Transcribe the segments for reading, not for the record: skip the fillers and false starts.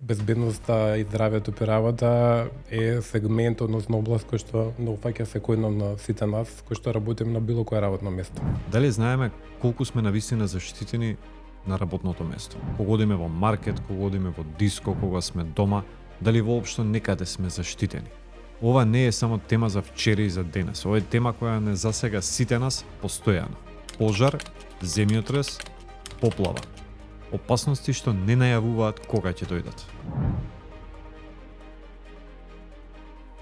Безбедноста и здравјето при работа е сегмент, односно област кој што не упаќа секојдневно на сите нас кои што работиме на било кое работно место. Дали знаеме колку сме навистина заштитени на работното место? Кога одиме во маркет, кога одиме во диско, кога сме дома, дали воопшто некаде сме заштитени? Ова не е само тема за вчера и за денес. Ова е тема која не засега сите нас постојано. Пожар, земјотрес, поплава. Опасности што не најавуваат кога ќе дојдат.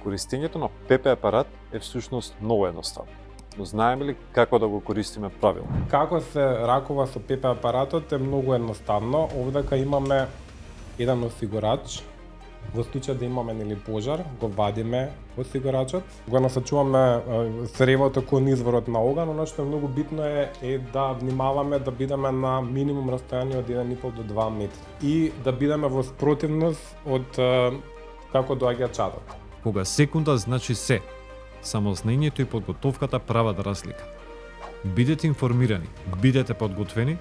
Користењето на ПП апарат е всушност многу едноставно. Но знаеме ли како да го користиме правилно? Како се ракува со ПП апаратот е многу едноставно. Овдека имаме еден осигурач. Во случај да имаме пожар, го вадиме осигурачот, го насочуваме цревото кон изворот на оган, но што е многу битно е да внимаваме да бидеме на минимум растојание од 1,5 до 2 метри и да бидеме во спротивност од како доаѓа чадот. Кога секунда значи се, само знаењето и подготовката прават разлика. Бидете информирани, бидете подготвени,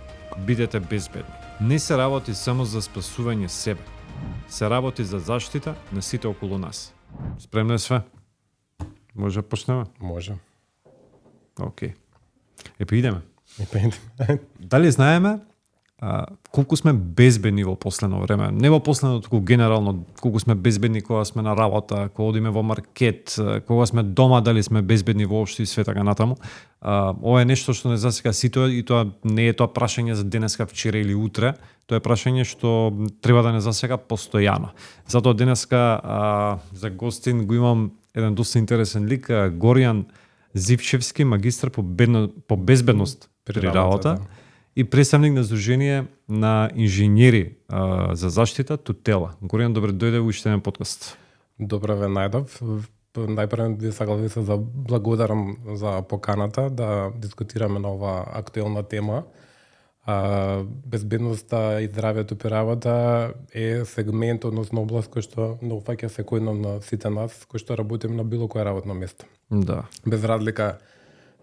бидете безбедни. Не се работи само за спасување себе. Се работи за заштита на сите околу нас. Спремни све? Може да почнеме? Може. Океј. Идеме. Дали знаеме колку сме безбедни во последно време? Не во последно, туку генерално, колку сме безбедни кога сме на работа, кога одиме во маркет, кога сме дома, дали сме безбедни воопшто и све така натаму. Ова е нешто што не засека сите и тоа не е тоа прашање за денеска, вчера или утре. Тоа е прашање што треба да не засека постојано. Затоа денеска за гостин го имам еден доста интересен лик, Горијан Зивчевски, магистар по безбедност при работа и представник на Сдружение на инженери за заштита Тутела. Горијан, добре дојде во уште еден подкаст. Добре ве најдов. Најпрво би сакал да се заблагодарам за поканата да дискутираме на ова актуелна тема. Безбедноста и здравјето при работа е сегмент, односно област кој што не упаќа секојдневно на сите нас кои што работиме на било кое работно место. Да. Без разлика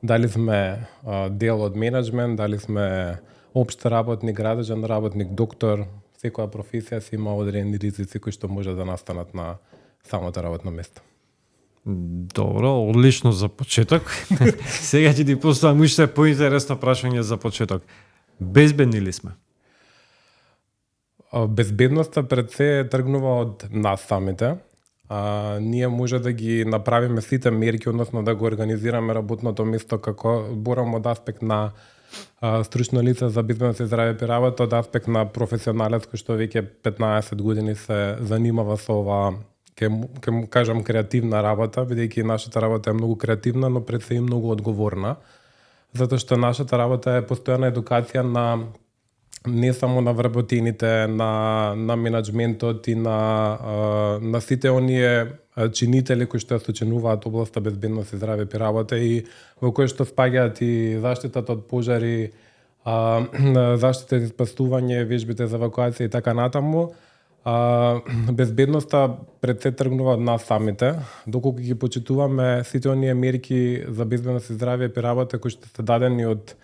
дали сме дел од менеджмент, дали сме општ работник, градежен работник, доктор, секоја професија си има одредени ризици кои што може да настанат на самото работно место. Добро, одлично за почеток. Сега ќе ти поставам уште поинтересно прашање за почеток. Безбедни ли сме? Безбедноста пред се тргнува од нас самите. Ние може да ги направиме сите мерки, односно да го организираме работното место како борам од аспект на стручно лице за безбедност и здравје при работа, од аспект на професионалец кој што веќе 15 години се занимава со ова, ќе му кажам, креативна работа, бидејќи нашата работа е многу креативна, но пред се и многу одговорна. Затоа што нашата работа е постојана едукација на не само на вработените, на менеджментот и на сите оние чинители кои што сочинуваат областа безбедност и здравје при работа и во кои што спаѓаат и заштитата од пожари, заштита и спасување, вежбите за евакуација и така натаму. Безбедноста пред се тргнува од нас самите, доколку ги почитуваме сите оние мерки за безбедност и здравје при работа кои што се дадени од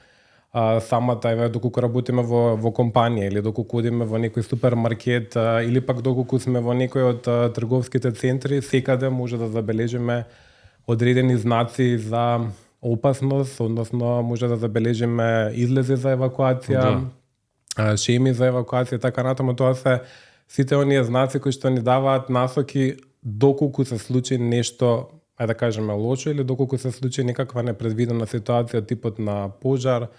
самата, доколку работиме во компанија или доколку одиме во некој супермаркет или пак доколку сме во некој од трговските центри, секаде може да забележиме одредени знаци за опасност, односно може да забележиме излези за евакуација, шеми за евакуација и така натаму. Тоа се сите оние знаци кои што ни даваат насоки доколку се случи нешто, да кажеме, лошо или доколку се случи некаква непредвидена ситуација, типот на пожар,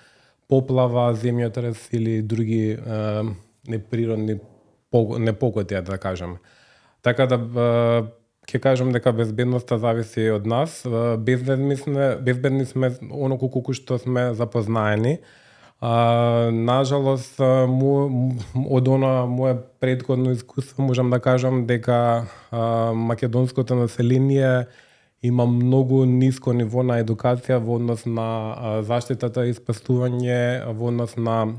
поплава, земјотрес или други неприродни непогоди, да кажеме. Така да ќе кажам дека безбедноста зависи од нас. Безбедни сме онолку колку што сме запознаени. Нажалост, од она мое претходно искуство можам да кажам дека македонското население има многу ниско ниво на едукација во однос на заштитата и спасување, во однос на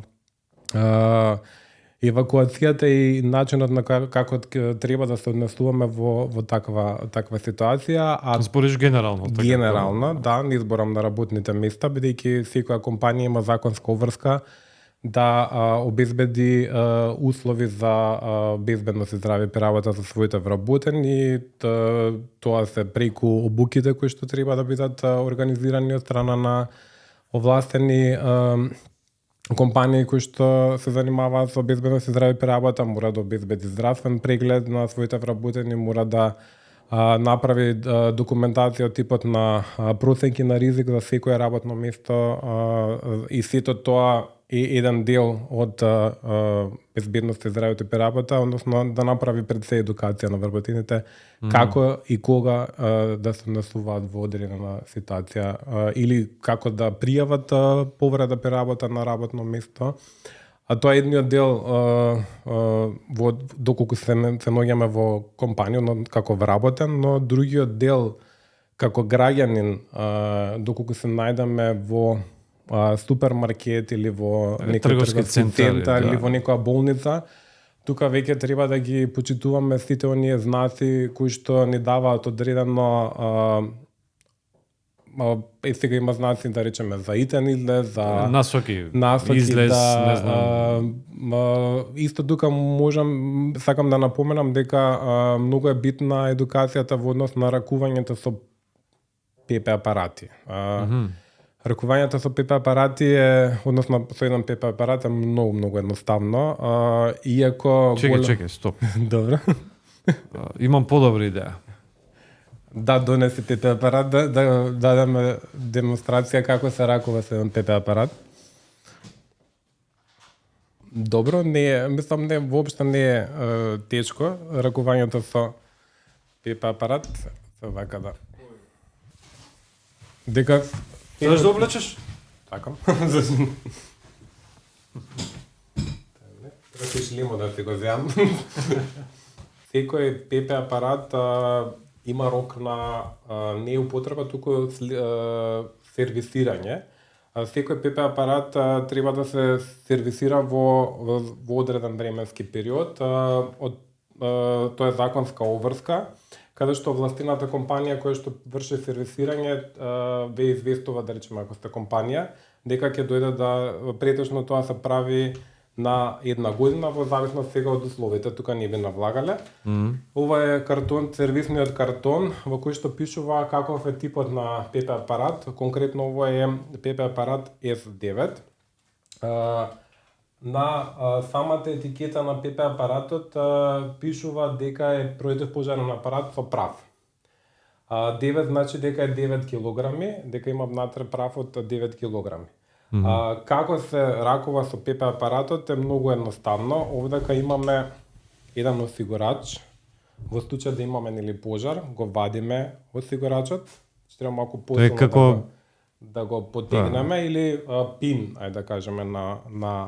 евакуацијата и начинот на како треба да се однесуваме во таква ситуација. Збориш генерално? Генерално, да, не изборам на работните места, бидејќи секоја компанија има законска обврска да обезбеди услови за безбедност и здраве при работа за своите вработени. Тоа се преку обуките кои што треба да бидат организирани од страна на овластени компании кои што се занимаваат со безбедност и здраве при работа, мора да обезбеди здравствен преглед на своите вработени, мора да направи документација од типот на проценки на ризик за секое работно место и сето тоа е еден дел од безбедност и здравето при работа, односно да направи пред се едукација на вработените како и кога да се насуваат во одредена ситуација или како да пријават повреда при работа на работно место. А тоа е едниот дел доколку се наоѓаме во компанија како вработен, но другиот дел како граѓанин доколку се најдеме во супермаркет или во некој трговски центар или во некоја болница, тука веќе треба да ги почитуваме сите оние знаци кои што ни даваат одредено сега има знаци, да речеме, за итен излез, за насоки излез, не знам. Исто тука сакам да напоменам дека многу е битна едукацијата во однос на ракувањето со ПП апарати. Ракувањето со ПП апарати односно со еден ПП апарат е многу едноставно, иако Чекај, стоп. Добро. Имам подобра идеја. Да, донесете ПП апарат, да дадеме демонстрација како се ракува со еден ПП апарат. Добро, мислам воопшто не е тешко ракувањето со ПП апарат, се вака да. Дека Сакаш да облечеш? Така. Трефиш лимо да ти го земам. Секој ПП апарат има рок на не употреба, туку сервисирање. Секој ПП апарат треба да се сервисира во одреден временски период. Тоа е законска обврска, каде што властината компанија која што врши сервисирање ве известува, да речеме, ако сте компанија, дека ќе дојде да претежно тоа се прави на една година во зависност сега од условите. Тука не би навлагале. Ова е картон, сервисниот картон во кој што пишува каков е типот на ПП апарат. Конкретно ова е ПП апарат S9. На самата етикета на ПП апаратот пишува дека е противпожарен апарат со прав. 9 значи дека е 9 килограми, дека има внатре прав од 9 килограми. Како се ракува со ПП апаратот е многу едноставно. Овдека имаме еден осигурач. Во случај да имаме нели пожар, го вадиме осигурачот. Треба малку посилно да го потегнеме или пин, ајде да кажеме на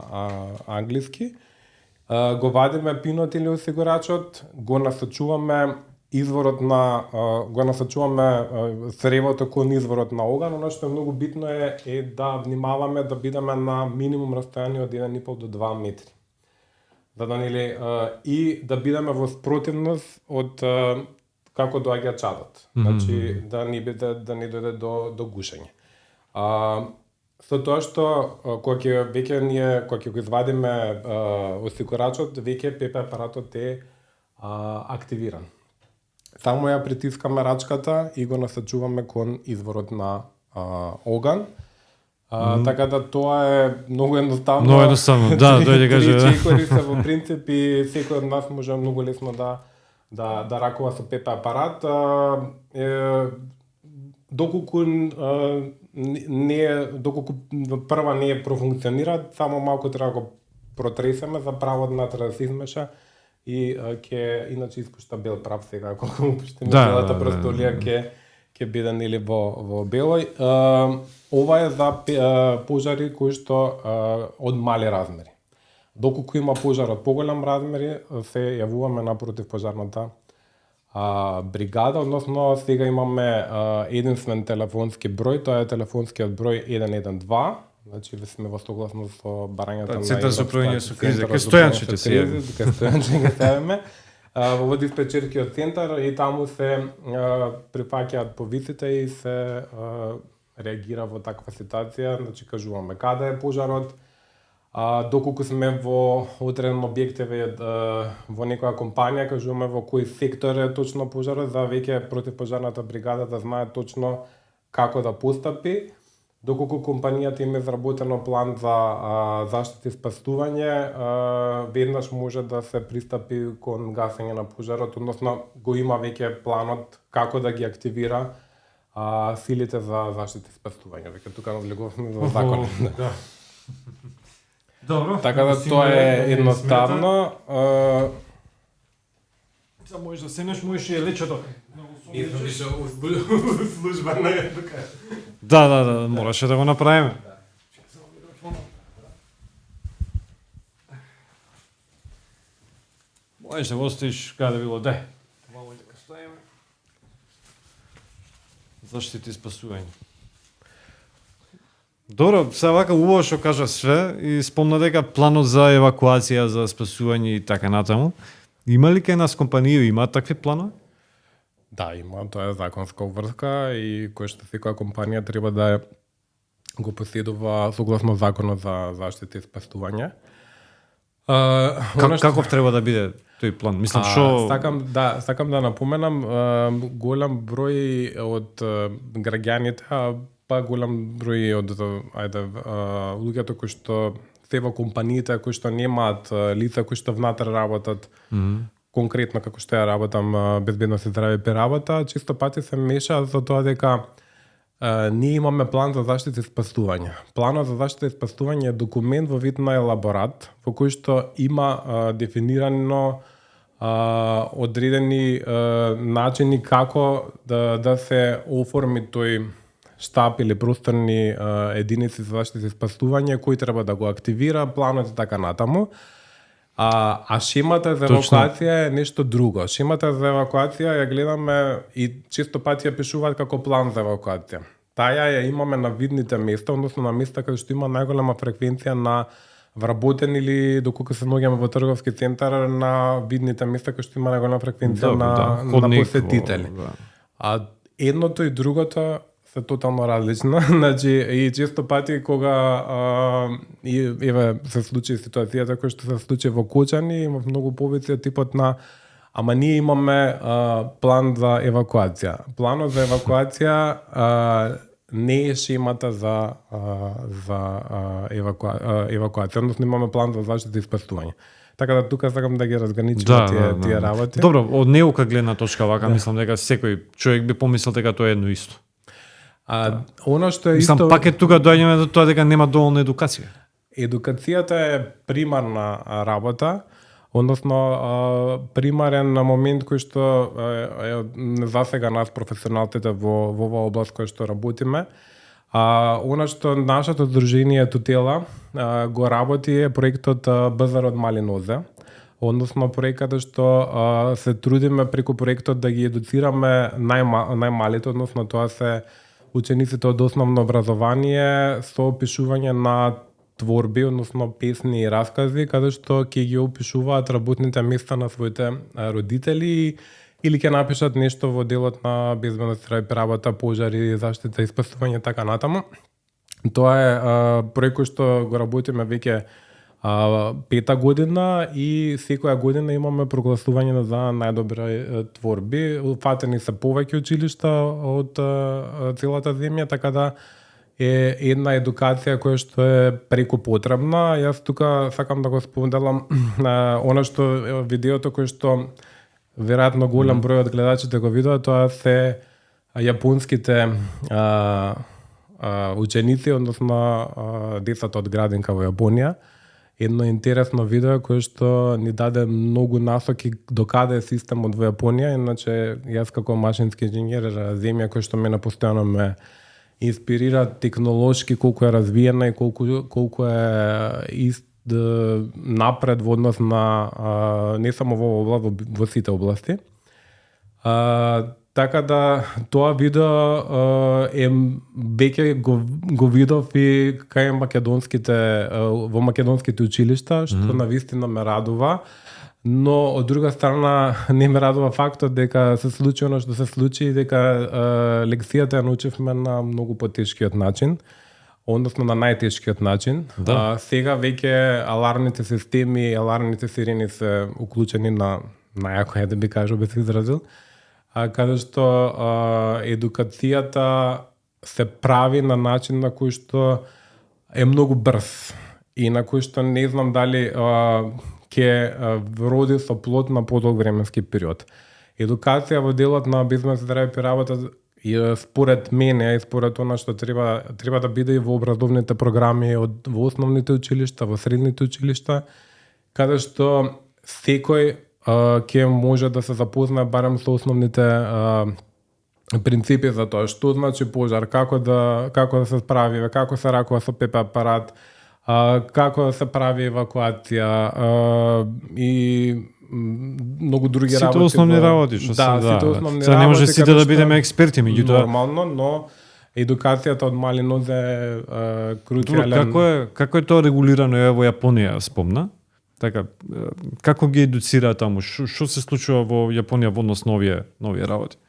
англиски. Го вадиме пинот или осигурачот, го насочуваме сревото кон изворот на оган. Оно што е многу битно е да внимаваме да бидеме на минимум растојание од 1,5 до 2 метри. За да и да бидеме во спротивност од како доаѓа чадот. Значи да не дојде до гушење. Со тоа што кога ќе го извадиме осигурачот, веќе ПП апаратот е активиран. Само ја притискаме рачката и го насочуваме кон изворот на оган. Така да тоа е многу едноставно. Многу едноставно, да, дојде каже. Секој се во принцип и секој од нас може многу лесно да ракува со ПП апарат. Доколку прва не профункционира, само малку треба да го протресеме за правот натре да се измеша и ќе иначе испушта бел прав сега, ако му пуштиме белата простолија ќе биде нели во белој. Ова е за пожари кои што од мали размери. Доколку има пожар од поголем размери, се јавуваме на противпожарната бригада, односно сега имаме единствен телефонски број, тоа е телефонскиот број 112. Значи сме во согласност со барањата на Центар за управување со кризи. Кај Стојанчите се јави. Кај Стојанчите се јавиме. Во диспечерскиот центар и таму се прифаќаат повиците и се реагира во таква ситуација, значи кажуваме каде е пожарот, Доколку сме во одреден објект во некоја компанија, кажуваме во кој сектор е точно пожарот, за веќе противпожарната бригада да знае точно како да постапи. Доколку компанијата има изработено план за заштита и спасување, веднаш може да се пристапи кон гасење на пожарот, односно го има веќе планот како да ги активира силите за заштита и спасување. Веќе тука навлегуваме во закон. Добро. Така да тоа е едноставно. Само можеш да седнеш, можеш и лечето. Служба на тука. Да, мораше да го направиме. Можеш да го оставиш каде било, дај. Вамо и дека стоиме. Заштита и спасување. Добро, се вака убаво што кажа све и спомна дека планот за евакуација, за спасување и така натаму. Има ли кај нас компанија има такви планови? Да, има, тоа е законска обврска и кој што секоја компанија треба да го поседува согласно законот за заштита и спасување. Каков треба да биде тој план? Мислам што сакам да напоменам, голем број од граѓаните, па голем број од луѓето кои што се во компаниите кои што немаат лица кои што внатре работат, конкретно како што ја работам безбедност и здравје при работа, често пати се меша за тоа дека ние имаме план за заштита и спасување. Планот за заштита и спасување е документ во вид на елаборат во кој што има дефинирано одредени начини како да се оформи тој штаб или просторни единици за заштита и спасување, кој треба да го активира планот и така натаму. А шемата за евакуација е нешто друго. Шемата за евакуација ја гледаме и често пати ја пишуваат како план за евакуација. Таја ја имаме на видните места, односно на места каде што има најголема фреквенција на вработени или доколку се наоѓаме во трговски центар на видните места каде што има најголема фреквенција на посетители. А едното и другото се тотално различно. Значи, и често пати кога еве се случи ситуацијата која што се случи во Кочани, има многу повеќе типот на ама ние имаме план за евакуација. Планот за евакуација не е шемата за евакуација, односно имаме план за заштита и спасување. Така да тука сакам да ги разграничиме тие работи. Добро, од неука гледна точка вака, мислам дека секој човек би помислил дека тоа е едно исто. Оно што е исто... пак е тука доаѓаме до тоа дека нема доволно едукација. Едукацијата е примарна работа, односно примарен на момент кој што е засега нас професионалците во оваа област која што работиме. Оно што нашето здружение Тутела го работи е проектот Базар од Малинозе. Односно проектот што се трудиме преку проектот да ги едуцираме најмалите, односно тоа се учениците од основно образование со опишување на творби, односно песни и раскази, каде што ќе ги опишуваат работните места на своите родители или ќе напишат нешто во делот на безбедност и работа, пожари, заштита и спасување така натаму. Тоа е проект кој што го работиме веќе 5-та година и секоја година имаме прогласување за најдобри творби. Фатени се повеќе училишта од целата земја, така да е една едукација која што е преку потребна. Јас тука сакам да го споделам она што видеото кој што веројатно голем број од гледачите го видува, тоа се јапонските ученици, односно децата од градинка во Јапонија. Едно интересно видео кое што ни даде многу насоки до каде е системот во Јапонија, иначе јас како машински инженер, земја која што мене постојано ме инспирира технолошки, колку е развиена и колку е напред во однос на не само во област, во сите области. Така да тоа видео веќе го видов и кај во македонските училишта, што навистина ме радува, но од друга страна не ме радува фактот дека се случи оно што се случи и дека лекцијата ја научивме на многу потешкиот начин. односно на најтешкиот начин. Да. Сега веќе алармните системи, алармните сирени се уклучени на најако е да би кажал, би се изразил, каде што едукацијата се прави на начин на кој што е многу брз и на кој што не знам дали ќе роди со плод на подолг временски период. Едукација во делот на бизнес и здраве работа и според мене и според она што треба да биде и во образовните програми во основните училишта, во средните училишта, каде што секој ќе може да се запознае барем со основните принципи за тоа, што значи пожар, како да се справи, како се ракува со ПП апарат, како да се прави евакуација и многу други работи. Сите основни работи, што да, сите основни работи. Не може сите да што бидеме експерти, меѓутоа нормално, но едукацијата од мали нозе е круцијален. Како е тоа регулирано во Јапонија, спомна? Така, како ги едуцираат таму? Што се случува во Јапонија во однос на овие работи?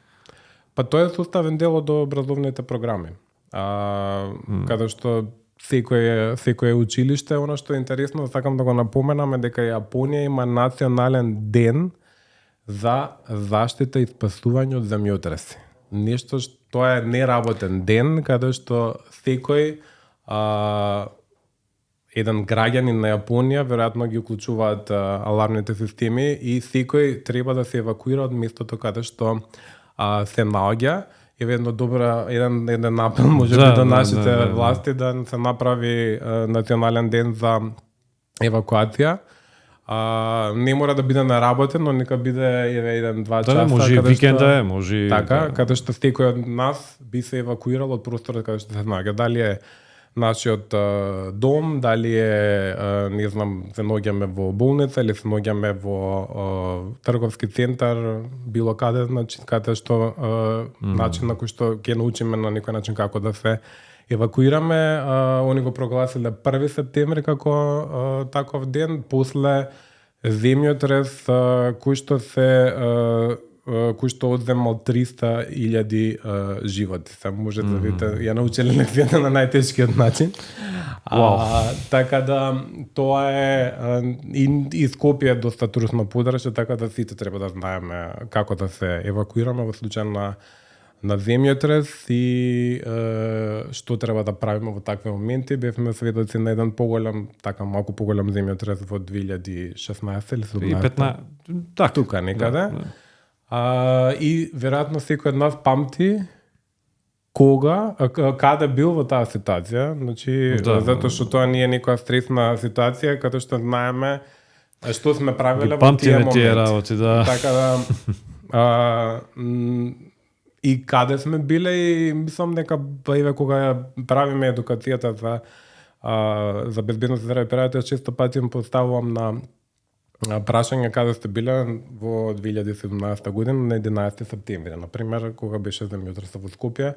Па тоа е составен дел од образовните програми. Каде што секое училиште, она што е интересно, сакам да го напоменам е дека Јапонија има национален ден за заштита и спасување од земјотреси. Нешто што е неработен ден, каде што секој еден граѓанин на Јапонија веројатно ги уклучуваат алармните системи и секој треба да се евакуира од местото каде што се наоѓа. Еден апел може би до нашите власти да се направи национален ден за евакуација. Не мора да биде наработен, но нека биде 1-2 часа. Да, може викенда, може така, каде што секој од нас би се евакуирал од просторот каде што се наоѓа. Дали е нашиот дом, дали е, не знам, се наоѓаме во болница или се наоѓаме во трговски центар, било каде, значи, каде што начин на кој што ќе научиме на некој начин како да се евакуираме. Они го прогласиле 1 септември како таков ден, после земјотрес кој што одземал 300.000 животи. Само може да видите, ја научиле лекцијата на најтешкиот начин. Така да, тоа е и Скопје е доста трусно подраче, така да сите треба да знаеме како да се евакуираме во случај на земјотрес и што треба да правиме во такви моменти. Бевме сведоци на еден поголем, малку поголем земјотрес во 2016 или 2017. Так, тука некаде. И веројатно секој од нас памти каде бил во таа ситуација, значи затоа што тоа не е некоја стресна ситуација каде што знаеме што сме правеле во тие моменти. Така да и каде сме биле и мислам дека кога правиме едукацијата за безбедност и здраве период, често пати им поставувам на прашање каде сте биле во 2017 година на 11 септември. Например, кога беше земјотресот во Скопје,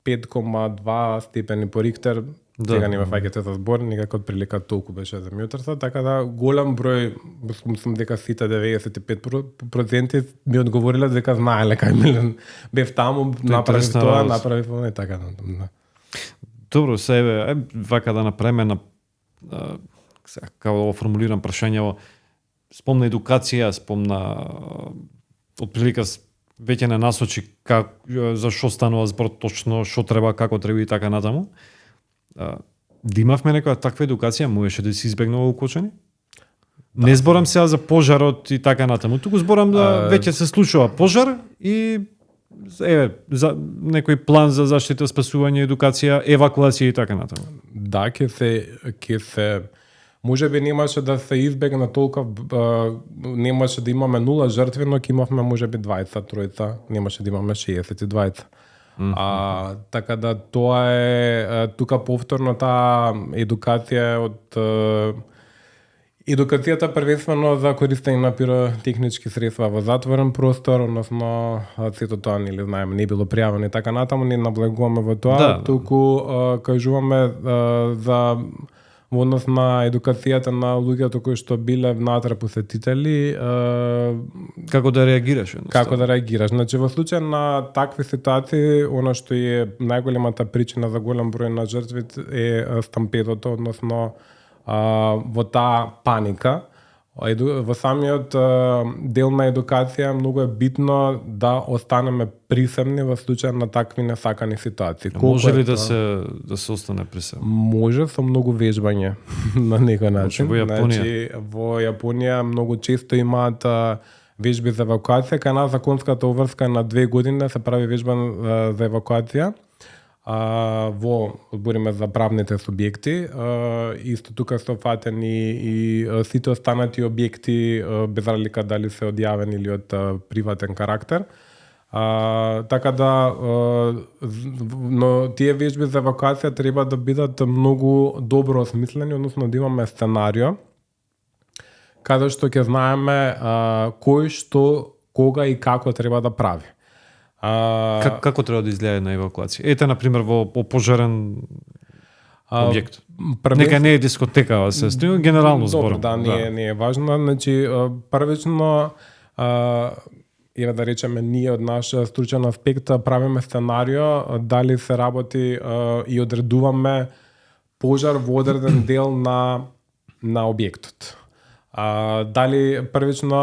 5,2 степени по Рихтер, сега не ме фаќате за збор, некако од прилика толку беше земјотресот, така да голем број, мислам дека сите 95% ми одговориле дека знаеле кај бев таму, направив тоа, направив тоа и така. Добро, себе, вака да направиме на како да формулирам прашањево. Спомна едукација, спомна отприлика веќе не насочи за што станува збор точно, што треба, како треба и така натаму. Да имавме некоја таква едукација, можеше да се избегнува укочени? Да. Не зборам сега за пожарот и така натаму, туку зборам да веќе се случува пожар и за некој план за заштита, спасување, едукација, евакуација и така натаму. Да, ќе се можеби немаше да се избегне толку, немаше да имаме 0 жртви, но ќе имавме можеби 20-3, немаше да имаме 62. Така да тоа е тука повторно таа едукација едукацијата првенствено за користење на пиротехнички средства во затворен простор, односно сето тоа нели знаеме не било пријавено и така натаму, не наблегуваме во тоа, туку кажуваме за во однос на едукацијата на луѓето кои што биле внатре посетители, Како да реагираш? како да реагираш. Значи, во случај на такви ситуации, она што е најголемата причина за голем број на жртви е стампедото, односно во таа паника. Во самиот дел на едукација многу е битно да останеме присемни во случај на такви несакани ситуации. Може ли да се остане присемни? Може со многу вежбање на некој начин. Во Јапонија? Значи, во Јапонија многу често имаат вежби за евакуација, кај нас законската обврска на 2 години се прави вежба за евакуација. Во збориме за правните субјекти, исто тука се фатени и сите останати објекти без разлика дали се од јавен или од приватен карактер. Така да, но тие вежби за евакуација треба да бидат многу добро осмислени, односно да имаме сценарио каде што ќе знаеме кој што, кога и како треба да прави. Како треба да изгледа една евакуација? Ете, например, во пожарен објект. Нека не е дискотека, се стои генерално зборам. Да, не е важно. Значи, првично, еве да речеме, ние од наш стручен аспект правиме сценарио дали се работи и одредуваме пожар во одреден дел на објектот. Дали првично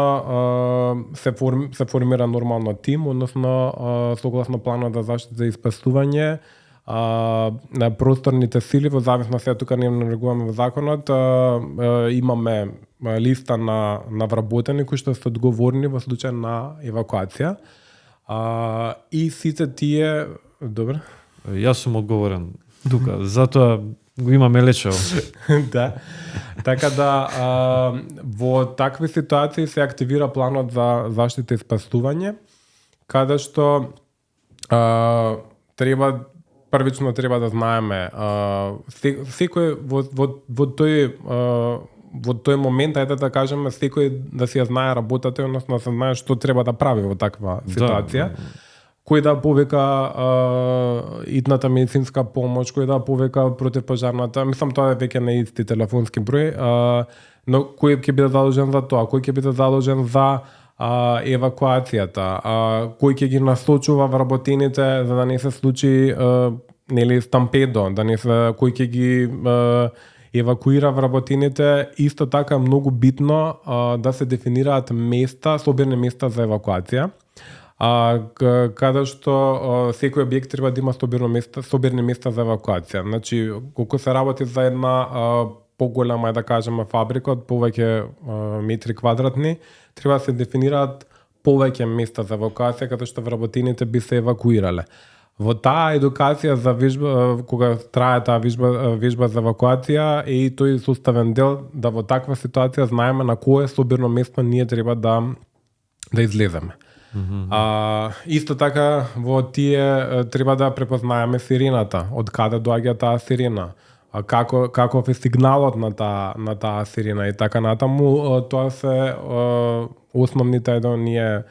се формира нормално тим, односно согласно планот за заштита и спасување, на просторните сили, во зависност сега тука не нарегуваме во законот, имаме листа на вработени кои што се одговорни во случај на евакуација. И сите тие, добро? Јас сум одговорен тука, затоа го имаме лечево. Да. Така да, во такви ситуации се активира планот за заштита и спасување, каде што првично треба да знаеме секој во тој момент, ајде да кажеме, секој да си ја знае работата, односно да се знае што треба да прави во таква ситуација. Кој да повика итната медицинска помош, кој да повика противпожарната, мислам тоа е веќе на исти телефонски број, но кој ќе биде задолжен за тоа, кој ќе биде задолжен за евакуацијата, кој ќе ги насочува вработените за да не се случи нели стампедо, да не се кој ќе ги евакуира вработените. Исто така многу битно да се дефинираат места, собирни места за евакуација. Каде што секој објект треба да има собирни места за евакуација. Значи, колку се работи за една поголема, да кажеме, фабрика од повеќе метри квадратни, треба да се дефинираат повеќе места за евакуација каде што вработените би се евакуирале. Во таа едукација за вежба, кога трае таа вежба за евакуација, е и тој составен дел да во таква ситуација знаеме на кое собирно место ние треба да излеземе. Исто така во тие треба да препознаеме сирената, од каде доаѓа таа сирена, каков е сигналот на таа сирена и така натаму. Тоа се основните ние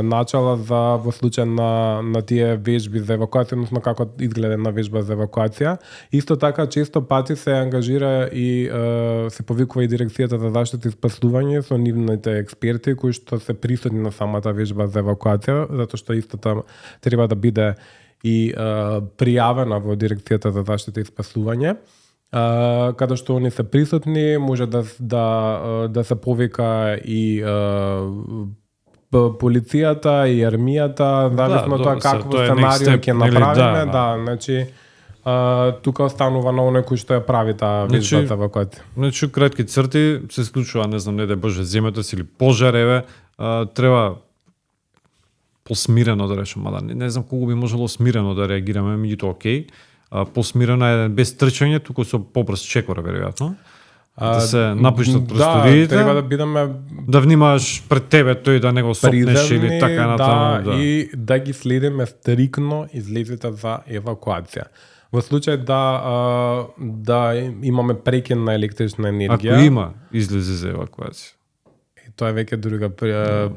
начала за во случај на тие вежби за евакуација, односно како изгледа една вежба за евакуација. Исто така често пати се ангажира и се повикува и дирекцијата за заштита и спасување со нивните експерти кои што се присутни на самата вежба за евакуација, затоа што истата треба да биде и пријавена во дирекцијата за заштита и спасување. Каде што они се присутни, може да се повика и полицијата и армијата, зависно тоа какво сценарио ќе направиме, значи тука останува на оној кој што ја прави таа вежба за евакуација. Значи, кратки црти се случува, не знам, не да боже земјотрес или пожар, треба посмирено да речем, мада не знам колку би можело смирено да реагираме, меѓутоа окей. Посмирено е без трчање, туку со побрз чекор веројатно. Да се напуштат просториите. Да, треба да бидеме да внимаваш пред тебе тој да не го сопнеш или така натаму. Да, и да ги следиме стрикно излезите за евакуација. Во случај да имаме прекин на електрична енергија. Ако има излези за евакуација. Тоа е веќе друга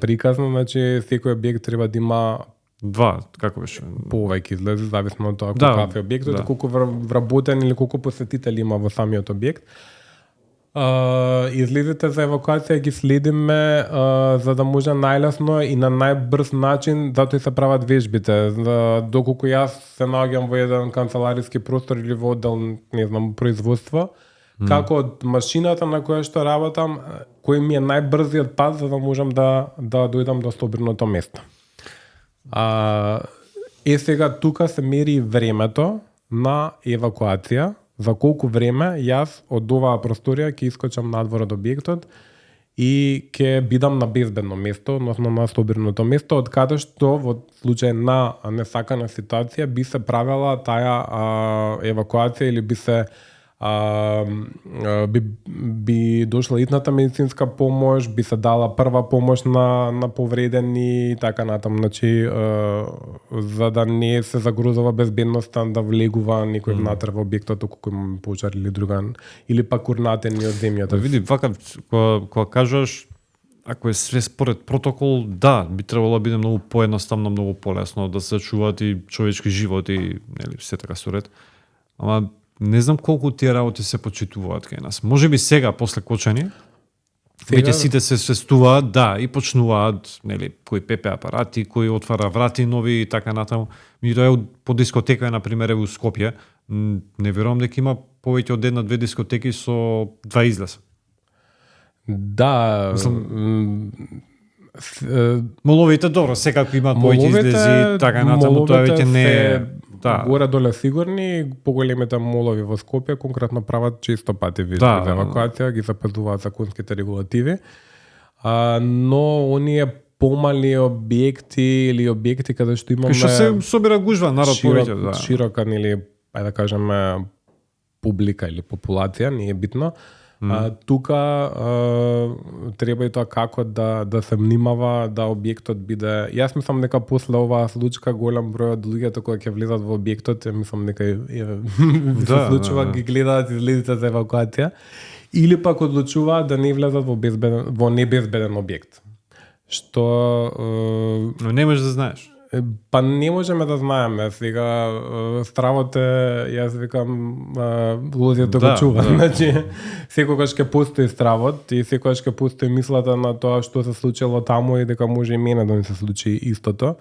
приказна, значи секој објект треба да има 2, како беше? Повеќе излезе, зависно од тоа Да, каков е објектот, да. колку вработен или колку посетители има во самиот објект. Излезите за евакуација ги следиме за да може најлесно и на најбрз начин, затоа и се прават вежбите. Доколку јас се наоѓам во еден канцелариски простор или во оддел, не знам, производство, како од машината на која што работам, кој ми е најбрзиот пат за да можам да дојдам до собраното место. Сега тука се мери времето на евакуација, за колку време јас од оваа просторија ќе искочам надвор од објектот и ќе бидам на безбедно место, односно на собраното место, од каде што во случај на несакана ситуација би се правела таа евакуација или би дошла итната медицинска помош, би се дала прва помош на повредени и така натаму. Значи, за да не се загрозува безбедноста да влегува некој внатре во објектот, ако има пожар или друган, или пак урнатени од земјата. Види, вака, кога кажаш, ако е све според протокол, да, би требало да биде многу поедноставно, многу полесно, да се чуваат и човечки животи, нели, се така суред. Ама не знам колку тие работи се почитуваат кај нас. Може би сега, после кочани, веќе сите се свестуваат, да, и почнуваат, нели, кои ПП апарати, кои отвара врати нови и така натаму. Меѓутоа, по дискотека, например, во Скопје, не верувам дека има повеќе од една-две дискотеки со 2 излеза. Да, моловите добро, секако имаат повеќе излези, така натаму, тоа веќе не е. Да. Горе доле сигурни, поголемите молови во Скопје конкретно прават често пати вежби за евакуација, ги запазуваат законските регулативи. Но оние помали објекти или објекти каде што имаме што се собира гужва народ повеќе, да. Широка или ајде да кажеме публика или популација, не е битно. Тука треба и тоа како да се внимава да објектот биде. Јас мислам дека после оваа случка голем број од луѓето кои ќе влезат во објектот, мислам дека се случува ги гледаат излезите за евакуација или пак одлучуваат да не влезат во небезбеден објект. Што но не можеш да знаеш. Па не можеме да знаеме. Сега стравот е, јас викам, лузјето го чува. Значи, секогаш ќе постои стравот и секогаш ќе постои мислата на тоа што се случило таму и дека може и мене да ми се случи истото.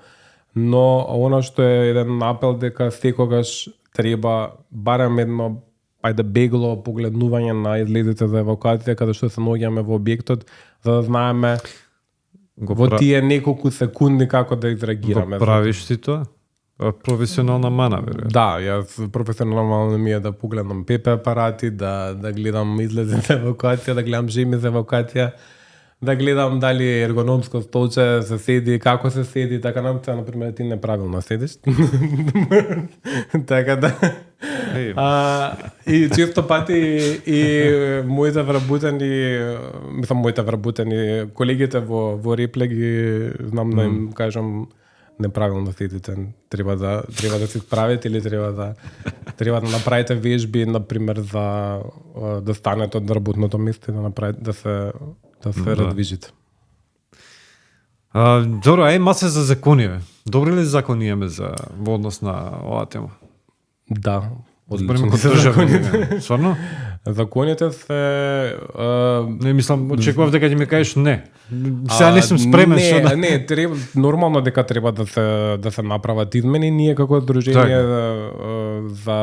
Но она што е еден апел дека секогаш треба барем едно бегло погледнување на излезите за евакуација каде што се наоѓаме во објектот, за да знаеме во тие неколку секунди како да изреагираме. Го правиш ти тоа? Професионална мана, веројатно. Да, јас професионално ми е да погледам ПП апарати, да гледам излези за евакуација, да гледам жеми за евакуација, да гледам дали ергономско столче се седи, како се седи, така например ти неправилно седиш. Така да. И често пати и моите вработени колегите во Репле ги знам да им кажам неправилно седите, треба да се исправите или треба да направите вежби, например, за да станете од работното место и да направите да се раздвижите. Добро, масе за закони, бе. Добри ли закони имаме во однос на оваа тема? Да. Одлично се закони. Сварно? Законите се не мислам, очекував дека ќе ми кажеш не. Сега не сум спремен. Не, треба нормално дека треба да се направат измени. Ние како Сдружение за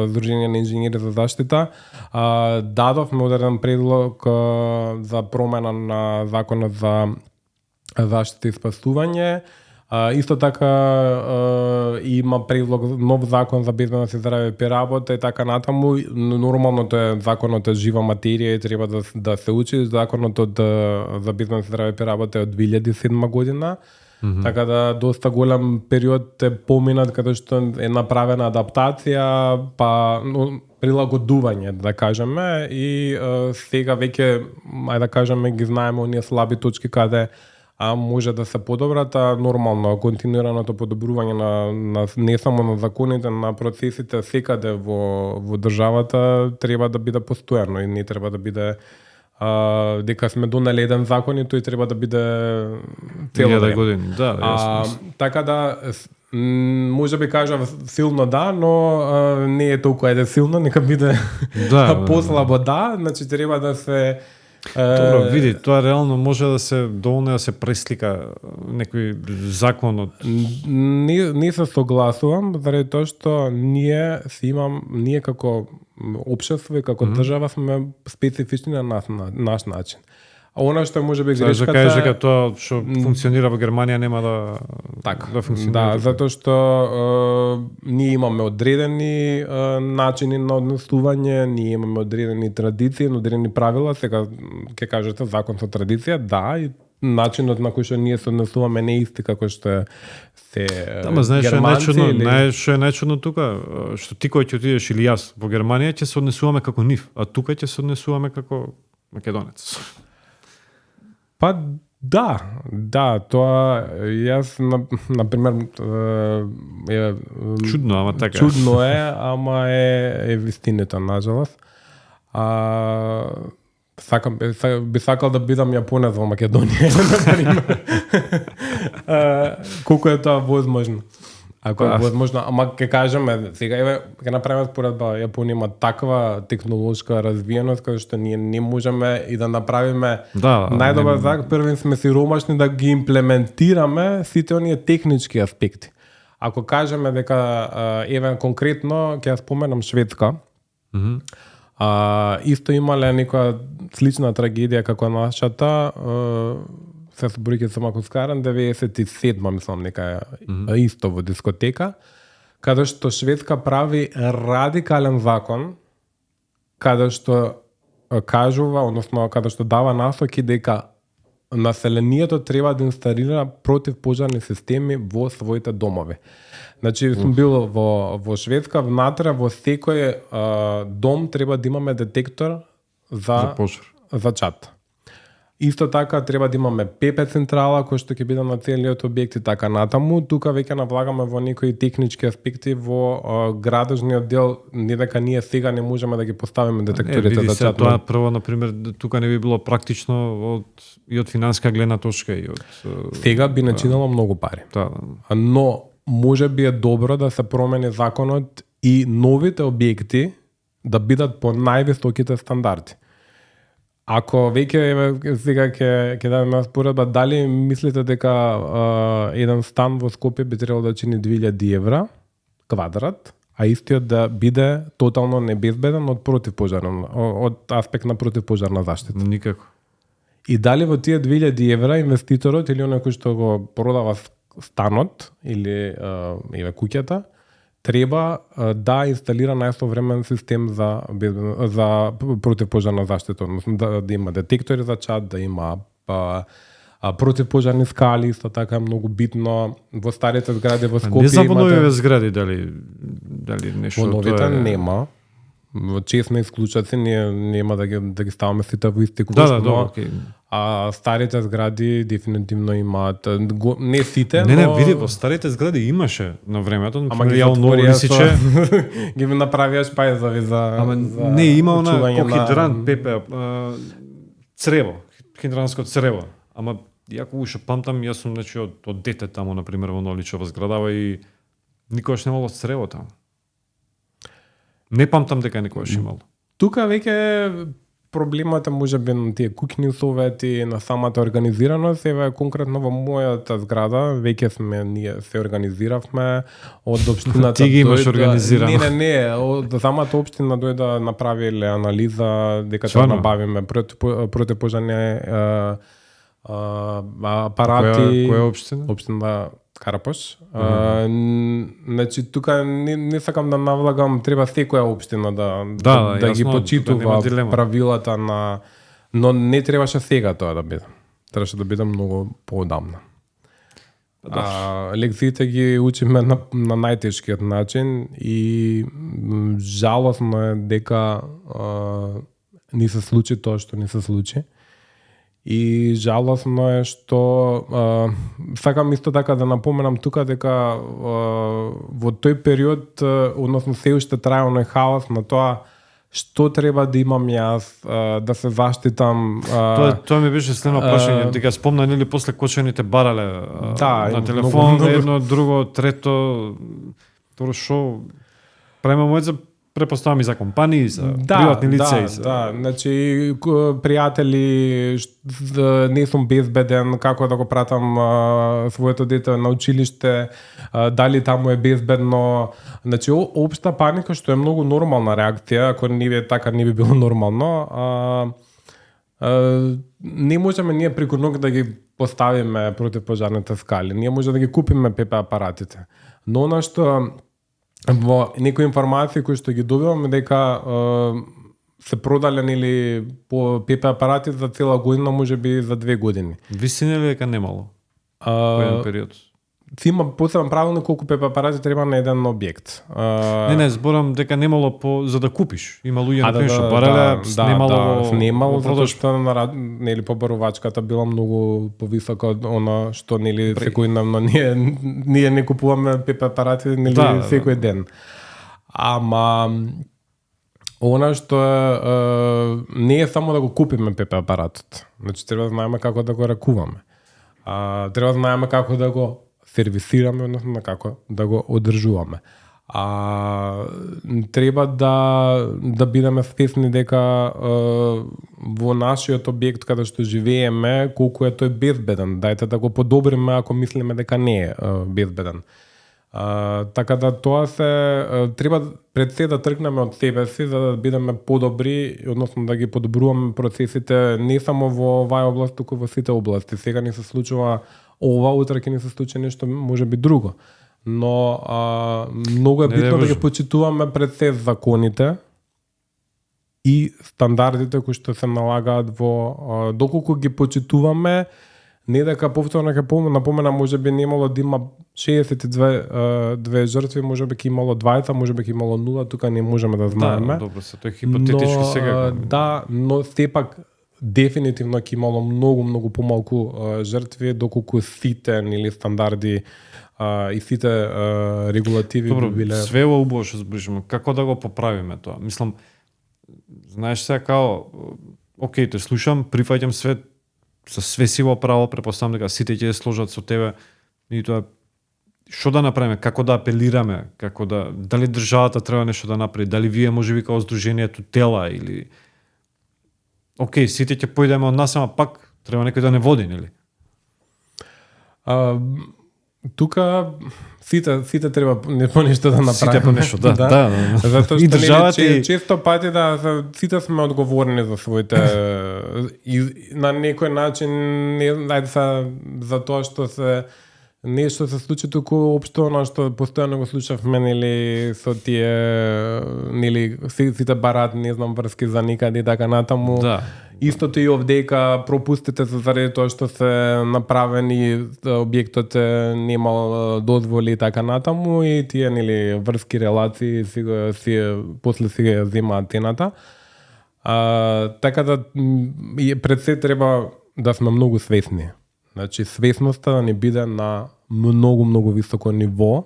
Сдружение на инженери за заштита дадовме одреден предлог за промена на законот за заштита и спасување. Исто така има предлог нов закон за безбедност и здравје при работа и така натаму. Нормално тоа законот е жива материја и треба да се учи. Законот за безбедност и здравје при работа е од 2007 година. Така да доста голем период е поминат каде што е направена адаптација, па прилагодување, да кажеме, и сега веќе, ајде да кажеме, ги знаеме оние слаби точки каде може да се подобрат, нормално континуираното подобрување на не само на законите, на процесите секаде во државата треба да биде постојано и не треба да биде дека сме донели еден закон и тој треба да биде цело 1000 време. години. Да, јасно. Така да може би кажав силно да, но не е толку ајде силно, нека биде послабо да, значи треба да се Добро, види, тоа реално може да се доволно да се преслика некој закон од не се согласувам заради тоа што ние како општество и како држава сме специфични на наш начин. А она што може би грешката... Да кажеш дека тоа што функционира во Германија нема да функционира. Да, затоа што ние имаме одредени начини на однесување, ние имаме одредени традиции, одредени правила, сега ќе кажете закон со традиција, да, и начинот на кој што ние се однесуваме не е исти како што се германци што е најчудно тука, што ти кој ќе отидеш или јас во Германија ќе се однесуваме како нив, а тука ќе се однесуваме како македонец. Па да, тоа јас на пример чудно, ама така. Чудно е, ама е вистината нажалост. Би сакал да бидам јапонец во Македонија, например. Колку е тоа возможно? Ако е возможно, ама ќе кажеме, сега ќе направиме споредба, Јапонија има таква технолошка развиеност каде што ние не можеме и да направиме најдобар закон, први сме сиромашни да ги имплементираме сите оние технички аспекти. Ако кажеме дека конкретно ќе ја споменам Шведска, исто имале некоја слична трагедија како нашата, се соборike сам ако скарам, 97 мислам нека исто во дискотека, каде што Шведска прави радикален закон, каде што кажува, односно каде што дава насоки дека населението треба да инсталира противпожарни системи во своите домови. Значи, сум бил во Шведска, внатре во секој дом треба да имаме детектор за чад. Исто така треба да имаме ПП централа кој што ќе биде на целиот објект и така натаму. Тука веќе навлагаме во некои технички аспекти во градежниот дел, не дека ние сега не можеме да ги поставиме детекторите за чат. Тоа прво на пример тука не би било практично и од финансиска гледна точка и од сега би начинало многу пари. Но може би е добро да се промени законот и новите објекти да бидат по највисоките стандарди. Ако веќе сега ќе дадеме споредба, дали мислите дека еден стан во Скопје би требало да чини 2000 евра квадрат, а истиот да биде тотално небезбеден од аспект на противпожарна заштита? Никако. И дали во тие 2000 евра инвеститорот или оној кој што го продава станот или куќата треба да инсталира најсовремен систем за противпожарна заштита, односно да има детектори за чад, да има противпожарни скали, исто така многу битно во старите згради во Скопје. Не знам во новите згради дали нешто во новите нема. Во честни исклучаци нема да ги ставаме сите во исти куш, а старите згради дефинитивно имаат, не сите, Не, види, во старите згради имаше на времето, ама ги затворија ги направија шпајзови за ама не има она хидрант ПП црево, хидранско црево. Ама јако уште памтам, јас сум значи од дете таму на пример во Ноличова зградава и никогаш немало црево таму. Не памтам дека некојаш имало. Тука веќе проблемот е можеби на тие куќни совети, на самата организираност. Еве конкретно во мојата зграда веќе ние се организиравме од општината. Ти ги имаш организирано. Не, од самата општина дојде направиле анализа дека ќе набавиме противпожарни апарати. Која општина? Општина Карапош. Значи тука не сакам да навлагам, треба секоја општина да ги почитува правилата на, но не требаше сега тоа да биде. Требаше да биде многу поодамна. Лекциите ги учиме на најтешкиот начин и жалосно е дека не се случи тоа што не се случи. И жалосно е што сакам исто така да напоменам тука дека во тој период, односно се уште трае оној хаос на тоа што треба да имам јас, да се заштитам. Тоа ми беше следно прашање, дека спомна нели после кочените барале на телефон, много. едно, друго, трето, тоа шо правиме мојот за препоставам и за компании, за приватни лица и за... Да, значи пријатели, не сум безбеден, како да го пратам своето дете на училиште, дали таму е безбедно. Значи општа паника што е многу нормална реакција, ако не би така не би било нормално. Не можеме ние преку ног да ги поставиме противпожарните скали. Ние може да ги купиме ПП апаратите. Но она што во некои информации кои што ги добиваме дека се продален или по ПП апарати за цела година, можеби за 2 години. Вистина ли дека немало? По еден период. Си има посебен правилник колку ПП апарати треба на еден објект. Не, зборам дека немало за да купиш. Има луѓе на кои што барале, немало затоа што нели побарувачката била многу повисока од она што нели секојдневно ние не купуваме ПП апарати нели секој ден. Ама она што не е само да го купиме ПП апаратот. Значи треба да знаеме како да го ракуваме. Треба да знаеме како да го сервисираме, односно како да го одржуваме. Треба да бидеме свесни дека во нашиот објект каде што живееме, колку е тој безбеден. Дајте да го подобриме ако мислиме дека не е безбеден. Така да тоа треба пред се да тргнеме од себе си за да бидеме подобри, односно да ги подобруваме процесите не само во оваа област, туку во сите области. Сега ни се случува ова, утре ќе ни се случи нешто можеби друго. Но многу е битно да ги почитуваме пред се законите и стандардите кои што се налагаат во доколку ги почитуваме, не дека повторно ќе напомена, можеби немало да има 62 жртви, можеби ќе имало 20, можеби ќе имало 0, тука не можеме да знаеме. Да, добро се, тоа е хипотетички сега. Да, но сепак дефинитивно ќе имало многу помалку жртви доколку сите или стандарди и сите регулативи добро, би биле. Све ова убаво што зборуваме, како да го поправиме тоа? Мислам, знаеш сега као, окей, те слушам, прифаќам све со све си во право, препоставам дека сите ќе сложат со тебе и тоа што да направиме, како да апелираме, како да дали државата треба нешто да направи, дали вие можеби као здружението тела или окей, сите ќе појдеме од нас, ама пак треба некој да не води, нели? Тука сите треба по нешто да направиме. Сите по нешто, да. Затоа и што државата често пати сите сме одговорни за своите и на некој начин за тоа што нешто се случи, туку општо она што постојано го слушавме нели со тие нели сите барат, не знам, врски за никаде и така натаму. Да. Истото и овдека пропустите се заради тоа што се направени објектот немал дозволи и така натаму и тие нели врски релации после си ја земаат тената. Така да пред се треба да сме многу свесни. Значи свесноста да не биде на многу високо ниво.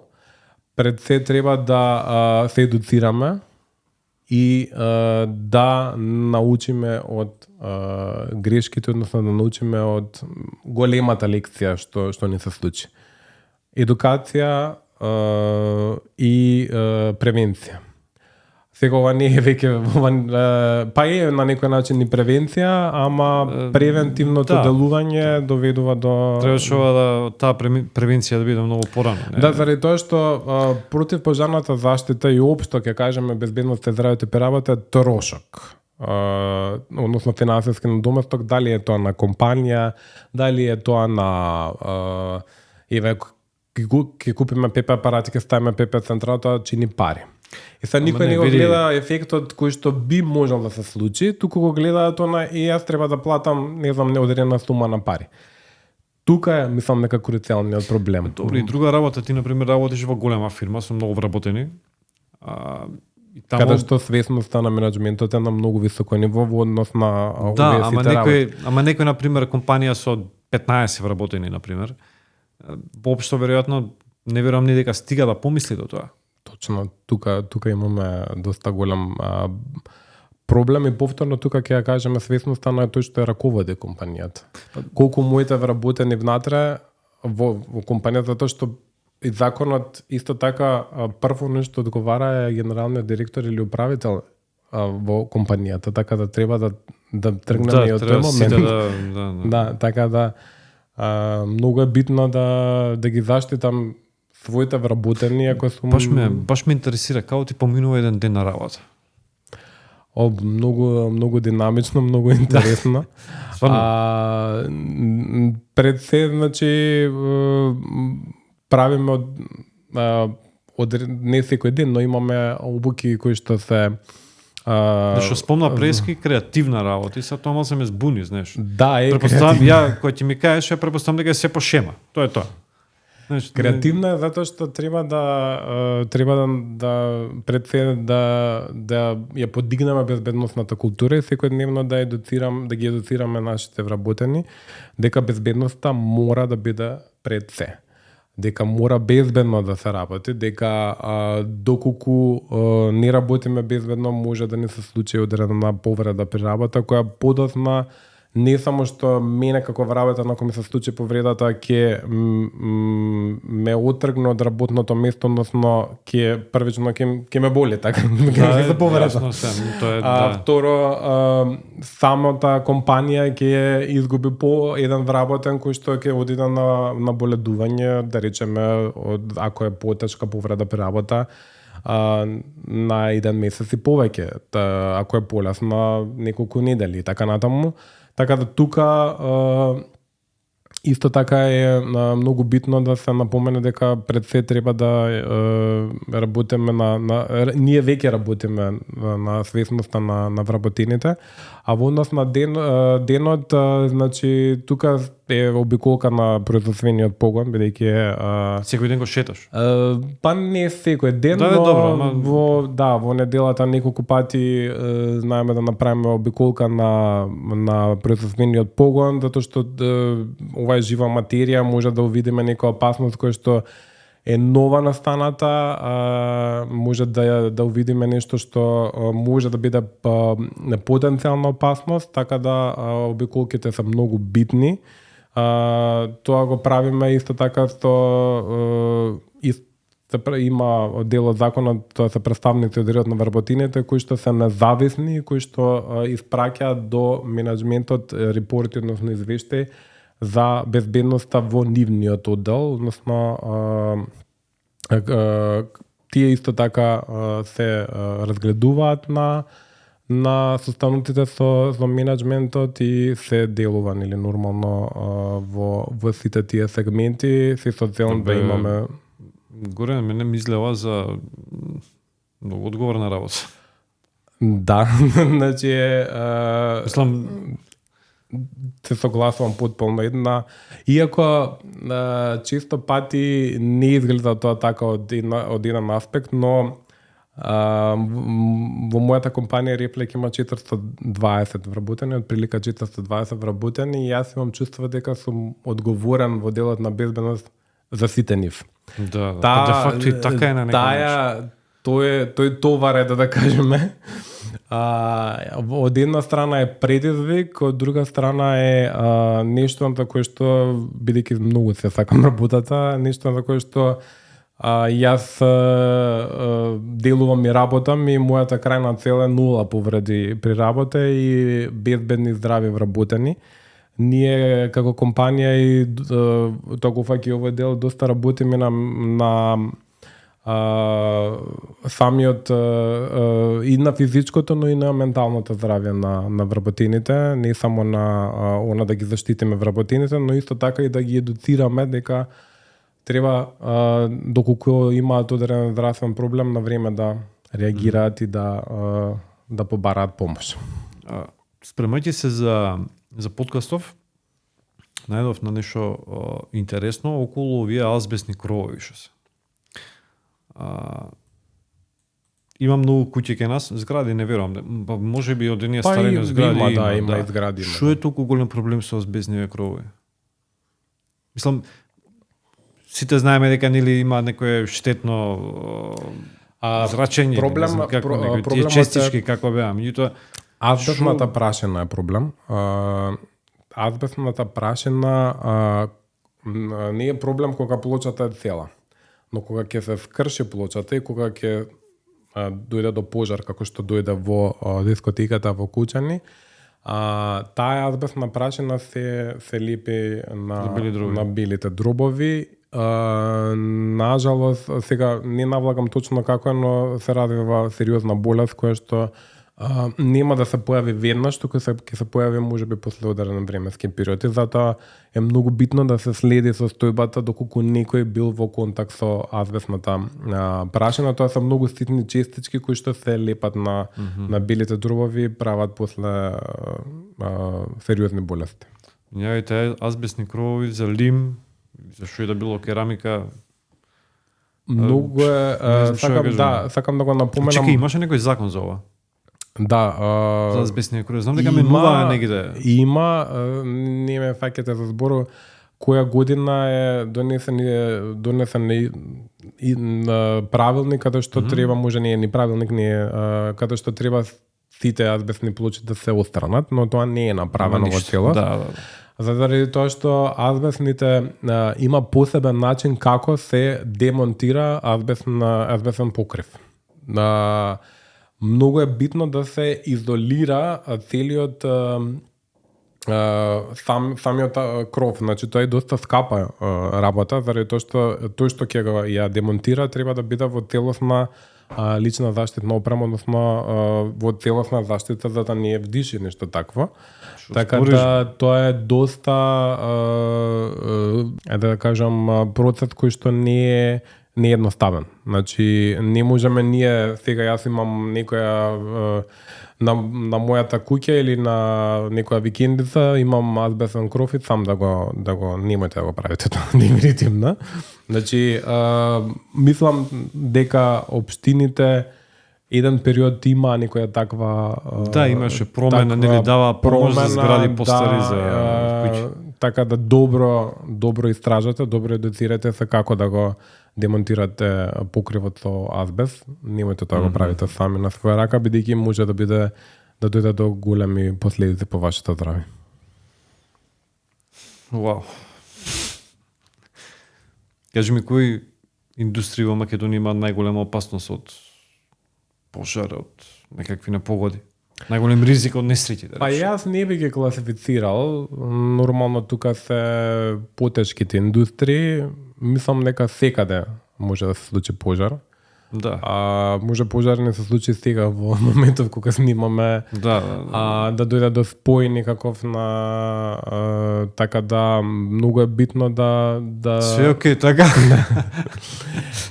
Пред се треба да се едуцираме и да научиме од грешките, односно да научиме од големата лекција што ни се случи. Едукација и превенција. Сега ова не е веќе па е на некој начин и превенција, ама превентивното делување доведува до требаше таа превенција да биде многу порано, не? Да, заради тоа што противпожарната заштита и општо ќе кажеме безбедноста и здравјето при работа е трошок. Односно финансиски надоместок, дали е тоа на компанија, дали е тоа на ќе купиме ПП апарати, ќе ставиме ПП централа, тоа чини пари. И сега никој не го гледа ефектот кој што би можел да се случи, туку го гледа тоа и јас треба да платам, не знам, неодредена сума на пари. Тука е, мислам, нека круцијалниот проблем. Добро, и друга работа, ти, например, работиш во голема фирма, со многу вработени. И тамо... Каде што свесноста на менеджментот е на многу високо ниво во однос на ама некој, например, компанија со 15 вработени, например, воопшто веројатно не верувам ни дека стига да помисли до тоа. Точно, тука имаме доста голем проблем и повторно тука ќе ја кажеме свесноста на тој што ја раководи компанијата. Колку моите вработени внатре во компанијата, затоа што и законот исто така прво нешто одговара е генералниот директор или управител во компанијата, така да треба да тргнеме и од тој момент. Да, така да многу е битно да ги заштитам своите вработени, ако сум... Баш ме интересира како ти поминува еден ден на работа. Многу динамично, многу интересно. Пред се, значи, правиме од не секој ден, но имаме обуки кои што се Што спомна прески креативна работа и са тоа се ме збуни, знаеш. Да, препоставам ја кој ти ми кажеш, ја препоставам дека се по шема. Тоа е тоа. Знаеш, креативна е затоа што треба да пред се да ја подигнеме безбедносната култура и секојдневно да ги едуцираме нашите вработени дека безбедноста мора да биде пред се. Дека мора безбедно да се работи, дека доколку не работиме безбедно може да не се случи одредена повреда при работа која подоцна не само што мене како вработен ако ми се случи повредата ќе ме отргне од работното место, односно ќе првично ќе ме боли, така ќе се повреда. Второ, самата компанија ќе изгуби по еден вработен кој што ќе одиде на боледување, да речеме, ако е потешка повреда при работа, на еден месец и повеќе, ако е полесна неколку недели, така натаму. Така да тука исто така е многу битно да се напомене дека пред се треба да работиме ние веќе работиме на свесноста на вработените, а во однос на денот, значи тука е обиколка на производствениот погон, бидејќи секој ден го шеташ. Па не секој ден, но во неделата неколку пати знаеме да направиме обиколка на производствениот погон, затоа што ова е жива материја, може да увидиме некоја опасност која што е нова настаната, може да увидиме нешто што може да биде потенцијална опасност, така да обиколките се многу битни. Тоа го правиме исто така што има дел од законот, тоа се представници од редот на вработените кои што се независни, кои што испраќаат до менаџментот репорти, односно извештаи за безбедноста во нивниот оддел, односно тие исто така се разгледуваат на состанутите со менаџментот и се делува или нормално во сите тие сегменти, се со цел да имаме. Горе мене ми изгледа за многу одговорна работа. Да, значи мислам се согласувам потполно иако често пати не изгледа тоа така од еден аспект, но во мојата компанија Реплек има 420 вработени, од прилика 420 вработени и јас имам чувство дека сум одговорен во делот на безбедност за сите нив. Да, де факто и така е на некој тој товар е да кажеме. Од една страна е предизвик, од друга страна е нешто на кое што, бидејќи многу се сакам работата, нешто на кое што јас делувам и работам и мојата крајна цел е 0 повреди при работа и безбедни здрави вработени. Ние како компанија и тоа го фаќа овој дел доста работиме на самиот и на физичкото, но и на менталното здравје на вработените, не само на да ги заштитиме вработените, но исто така и да ги едуцираме дека треба доколку имаат одреден здравствен проблем на време да реагираат и да побараат помош. Спремајќи се за подкастов, најдов на нешто интересно околу овие азбестни кровови што се. Има многу куќи кај нас, згради не верувам, може би од оние старени згради има и згради. Што е толку голем проблем со азбестниве кровови? Мислам, сите знаеме дека нели има некое штетно зрачење, проблем- не знам како про- некои тие проблемот е- честички како беа, меѓутоа Азбестната прашина е проблем. Азбестната прашина не е проблем кога плочата е цела. Но кога ќе се скрши плочата и кога ќе дојде до пожар како што дојде во дискотеката во Кучани, таа азбестна прашина се лепи на белите дробови. Нажалост, сега не навлагам точно како е, но се развива сериозна болест која што нема да се појави веднаш, туку ќе се појави можеби после одреден временски период. И затоа е многу битно да се следи состојбата доколку некој бил во контакт со азбестната прашина. Тоа се многу ситни честички кои што се лепат на белите дробови и прават после сериозни болести. Јавите азбестни кровови за лим, за што и да било керамика. Многу е, сакам да го напоменам. Чекај, имаше некој закон за ова? Да, За азбестни кровови. Знам дека менува негде. Има, не ме фаќате за збору, која година е донесен и правилник каде што треба, може не е ни правилник, не е каде што треба сите азбестни плочи да се отстранат, но тоа не е направено во целост. Да. Заради тоа што азбестните има посебен начин како се демонтира азбестен покрив. Многу е битно да се изолира целиот самиот кров. Значи тоа е доста скапа работа, заради тоа што тој што ќе го ја демонтира треба да биде во целосна лична заштитна опрема, односно во целосна заштита за да не е вдиши нешто такво. Така да тоа е доста да кажам процес кој што не е едноставен. Значи не можеме ние сега јас имам некоја на мојата куќа или на некоја викендица имам азбестен кров и сам да го немојте да го правите тоа дефинитивно. Значи мислам дека општините еден период има некоја таква имаше промена, нели дава помош за згради постари за куќи. Така да добро истражате, добро едуцирате се како да го демонтирате покривот со азбест. Немојте тоа го правите сами на своја рака, бидејќи може да дојде до големи последици по вашето здравје. Вау. Кажи ми, кои индустрии во Македонија има најголема опасност од пожар, од некакви непогоди? Најголем ризик од несреќи, да Па јас не би ги класифицирал. Нормално тука се потешките индустрии. Мислам дека секаде може да се случи пожар. Да. Може пожар не се случи сега во моментов кога снимаме. Да. Да дојде до спој некаков на така да многу е битно да Све окей, така.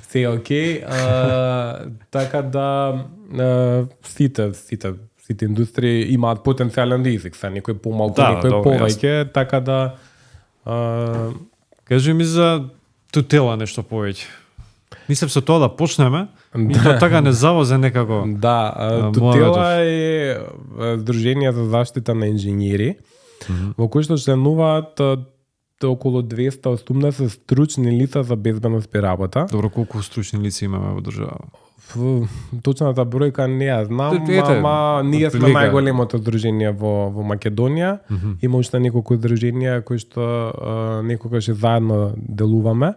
се окей. Така да сите индустрии имаат потенцијален ризик, са некој помалку, некој повеќе, така да кажи ми за тутела нешто повеќе. Мислам со тоа да почнеме, и тоа така не завозе некако. Да, тутела е Сдружение за заштита на инженери, во кој што членуваат околу 218 стручни лица за безбедност при работа. Добро, колку стручни лица имаме во држава? Точната бројка не ја знам, ама ние сме најголемото здружение во Македонија. Има уште неколку здруженија кои што некогаш заедно делуваме.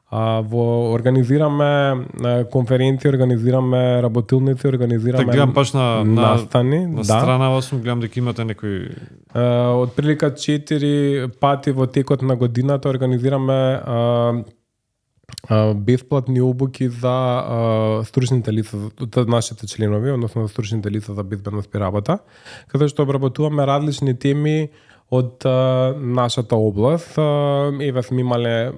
Организираме конференции, организираме работилници, организираме гледам баш настани. На страна вас гледам дека имате некои од прилика 4 пати во текот на годината организираме бесплатни обуки за стручните лица, за нашите членови, односно за стручните лица за безбедност при работа, каде што обработуваме различни теми од нашата област. Еве сме имале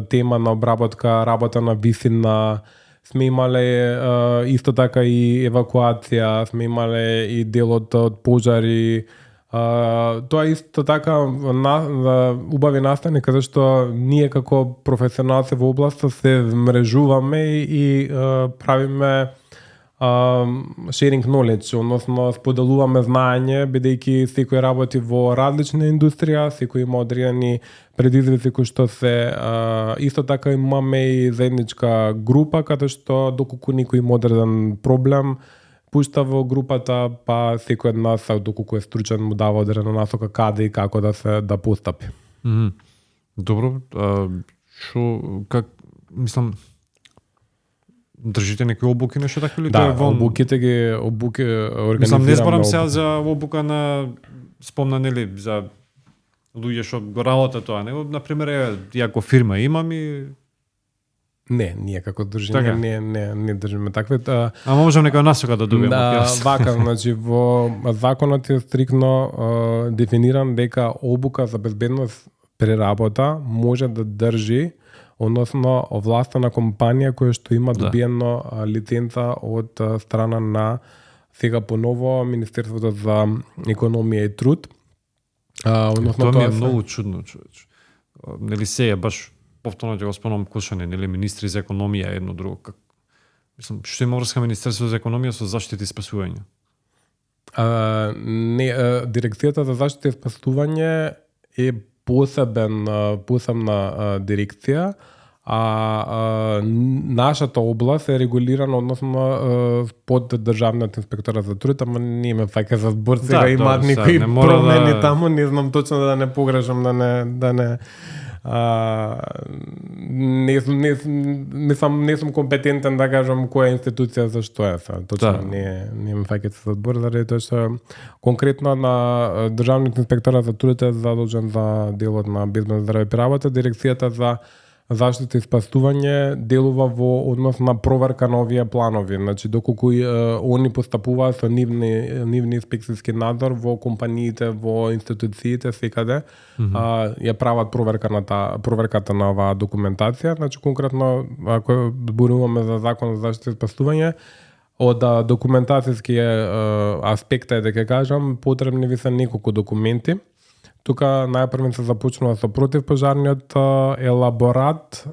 тема на обработка, работа на висина, сме имале исто така и евакуација, сме имале и делот од пожари. Тоа исто така убави настани каде што ние како професионалци во областа се мрежуваме и правиме sharing knowledge, односно споделуваме знаење, бидејќи секој работи во различна индустрија, секој има одредени предизвици кои што се исто така имаме и заедничка група каде што доколку некој има одреден проблем пушта во групата, па секој од нас доколку е стручен му дава одредена насока каде и како да постапи. Добро, как мислам држите некои обуки нешто така или Да, тоа обуки организираме. Мислам не зборам сега за обука на спомна нели за луѓе што го работат тоа, него на пример ја како фирма имам и Не, ние како дружина така? не држиме такви. Ама можам некоја насока да добиеме. Вака, значи во законот е стрикно дефиниран дека обука за безбедност при работа може да држи, односно овластена компанија која што има добиено лиценца од страна на сега поново Министерството за економија и труд. Односно тоа ми е многу чудно, човече. Нели се е баш повторно ќе го спомнам Кошане, нели министри за економија едно друго. Мислам, што има врска Министерство за економија со заштита и спасување? Дирекцијата за заштита и спасување е посебна дирекција, а нашата област е регулирана односно под Државниот инспекторат за труд, ама не ме фаќа за збор сега имаат некои промени таму, не знам точно да не погрешам, не сум компетентен да кажам која институција за што е. Точно не ме фаќа за збор, заради тоа што конкретно на Државниот инспекторат за труд е задолжен за делот на безбедност, здраве при работа. Дирекцијата за заштита и спасување делува во однос на проверка на овие планови. Значи, доколку они постапуваат со нивни инспекцијски надзор во компаниите, во институциите, секаде, ја прават проверката на оваа документација. Значи, конкретно, ако зборуваме за закон за заштита и спасување, од документацијски аспект е дека кажам, потребни ви се неколку документи. Тука најпрво се започнува со противпожарниот елаборат.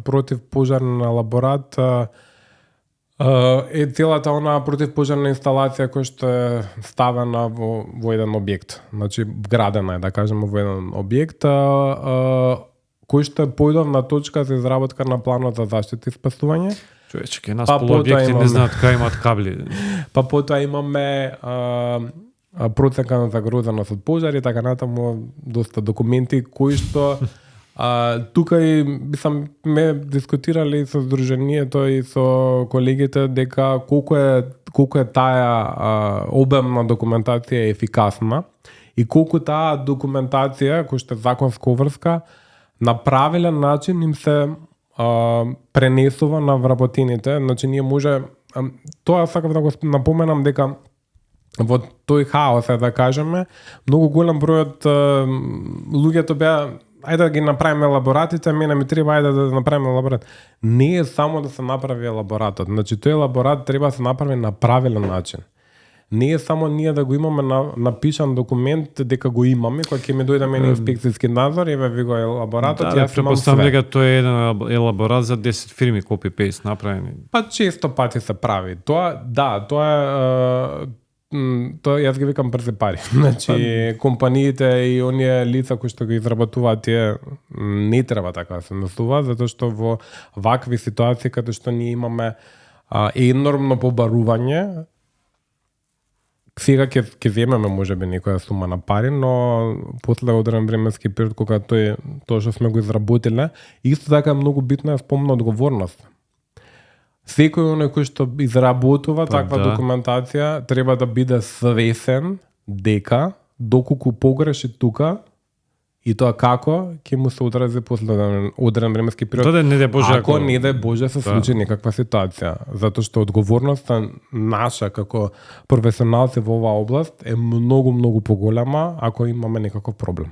Противпожарен елаборат е целата онаа противпожарна инсталација која што е ставена во еден објект. Значи, градена е, да кажеме, во еден објект, кој што е појдовна точка за изработка на планот за заштита и спасување. Човече, ке нас полуобјекти не знаат кај имаат кабли. Па потоа имаме проценка на загрозеност од пожари, така натаму доста документи кои што тука и ме дискутирали со здруженијето и со колегите дека колку е таа обемна документација ефикасна и колку таа документација која што е законска обврска на правилен начин им се пренесува на вработените. Значи ние може тоа сакав да го напоменам дека во тој хаос, да кажеме, многу голем број од луѓето беа ајде да ги направиме елаборатите, мене ми треба ајде да направиме елаборат. Не е само да се направи елаборатот. Значи тој елаборат треба да се направи на правилен начин. Не е само ние да го имаме напишан документ дека го имаме, кога ќе ми дојде мене инспекцијски надзор, еве ви го елаборатот, јас имам све. Дека тоа е еден елаборат за 10 фирми копи-пейст направени. Па често пати се прави. Тоа јас ги викам брзи пари. Значи, компаниите и оние лица кои што ги изработуваат тие не треба така да се наслуваат, затоа што во вакви ситуации каде што ние имаме енормно побарување, сега ќе земеме можеби некоја сума на пари, но после одреден временски период кога тоа што сме го изработиле, исто така е многу битна е спомна одговорност. Секој оној кој што изработува таква документација треба да биде свесен дека доколку погреши тука и тоа како ќе му се одрази после одреден временски период. Ако не дај Боже се случи некаква ситуација, затоа што одговорноста наша како професионалци во оваа област е многу поголема ако имаме некаков проблем.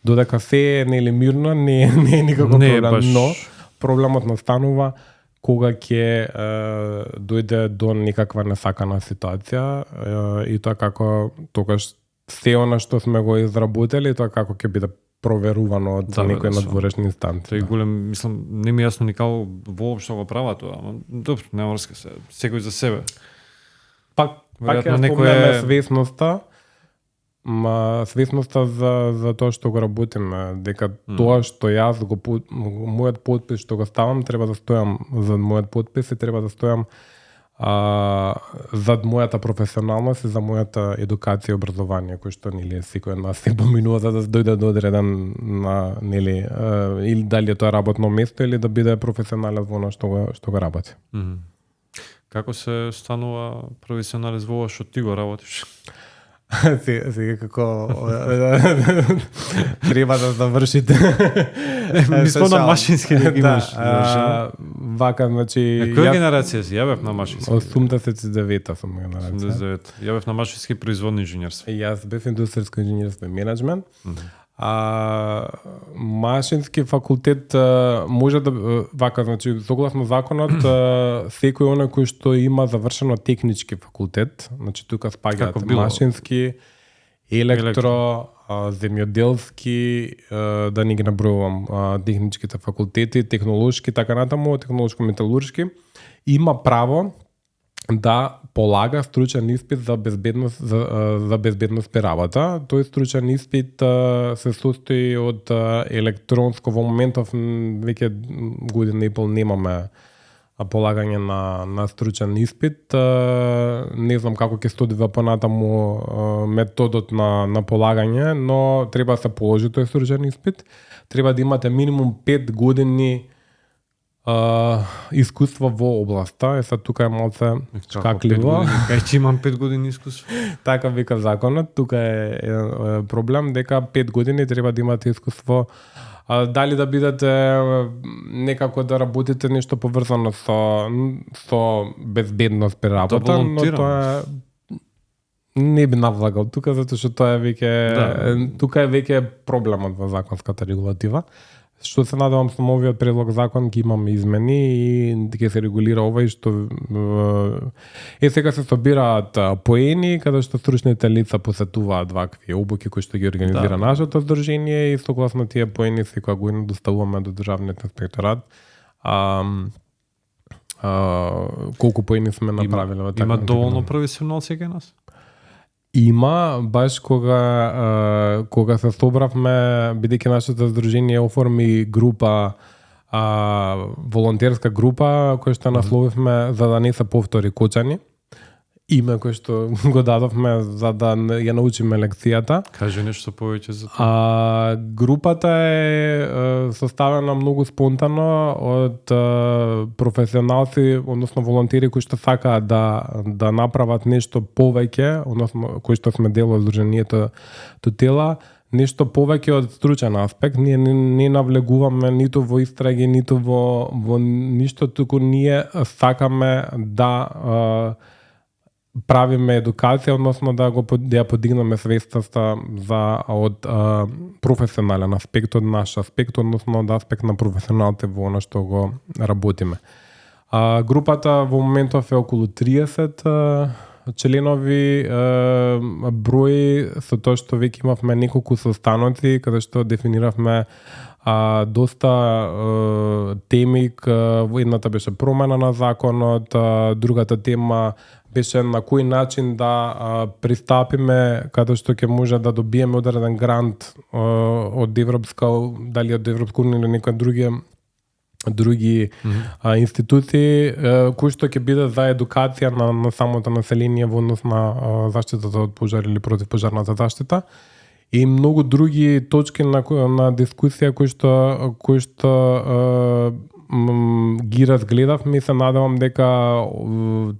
Додека се е нели мирно, не е никаков проблем, но проблемот настанува кога ќе дојде до некаква несакана ситуација и тоа како тогаш се она што сме го изработили, тоа како ќе биде проверувано од некој надворешни инстанци. Тој голем, мислам, не ми јасно никако воопшто го прават тоа, ама добро, нема врска се. Секој за себе. Пак веројатно некој свесноста, свесноста за тоа што го работиме, дека тоа што јас мојот потпис што го ставам, треба да стојам за мојот потпис и треба да стојам зад мојата професионалност и за мојата едукација и образование, кој што нели секој од нас се поминува за да дојде до одреден нели или дали е тоа работно место или да биде професионален во она што го работи. Како се станува професионалист во ова што ти го работиш? Сега како треба да завршите. Мислам на машински не ги имаш. Вака, значи... Која генерација си? Јавев на машински. 89-та сум генерација. 89. Јавев на машински производно инженерство. Јас бев индустријско инженерство и менеджмент. Машински факултет може да вака, значи согласно законот секој оној кој што има завршено технички факултет, значи тука спаѓаат машински, електро, земјоделски, да не ги набројувам техничките факултети, технолошки, така натаму, технолошко-металуршки, има право да полага стручен испит за безбедност за безбедност при работа. Тој стручен испит се состои од електронско, во моментов веќе година и пол немаме полагање на стручен испит. Не знам како ќе студива понатаму методот на полагање, но треба да се положи тој стручен испит. Треба да имате минимум 5 години искуство во областа. Сега тука е малце шкакливо. Кај че имам 5 години искуство? Така вика законот, тука е проблем дека 5 години треба да имате искуство. Дали да бидете некако да работите нешто поврзано со безбедност при работа, но тоа не би навлагал тука затоа што тоа е веќе тука е веќе проблемот во законската регулатива. Што се надевам со новиот предлог закон ќе имаме измени и ќе се регулира ова и што сега се собираат поени каде што стручните лица посетуваат вакви обуки кои што ги организира нашето здружение и согласно тие поени секоја година доставуваме до државниот инспекторат колку поени сме направиле. Има доволно професионалци кај нас? Има, баш кога се собравме, бидејќи нашето здружение оформи група, волонтерска група, која што насловивме за да не се повтори Кочани. Име кој што го дадовме за да ја научиме лекцијата. Кажи нешто повеќе за тоа. Групата е составена многу спонтано од професионалци, односно волонтери кои што сакаат да направат нешто повеќе, односно кои што сме дел од здружението Тутела, нешто повеќе од стручен аспект. Ние не навлегуваме ниту во истраги, ниту во ништо, туку ние сакаме да правиме едукација, односно да ја подигнеме свестоста од професионален аспект, од наш аспект, односно од аспект на професионалите во она што го работиме. Групата во моментов е околу 30 членови, број со тоа што веќе имавме неколку состаноци каде што дефиниравме доста теми. Едната беше промена на законот, другата тема беше на кој начин да пристапиме каде што ќе може да добиеме одреден грант од Европска, дали од Европска унија или некои други институции, кои што ќе биде за едукација на самото население во однос на заштитата од пожар или противпожарната заштита. И многу други точки на дискусија кои што ги разгледавме и се надевам дека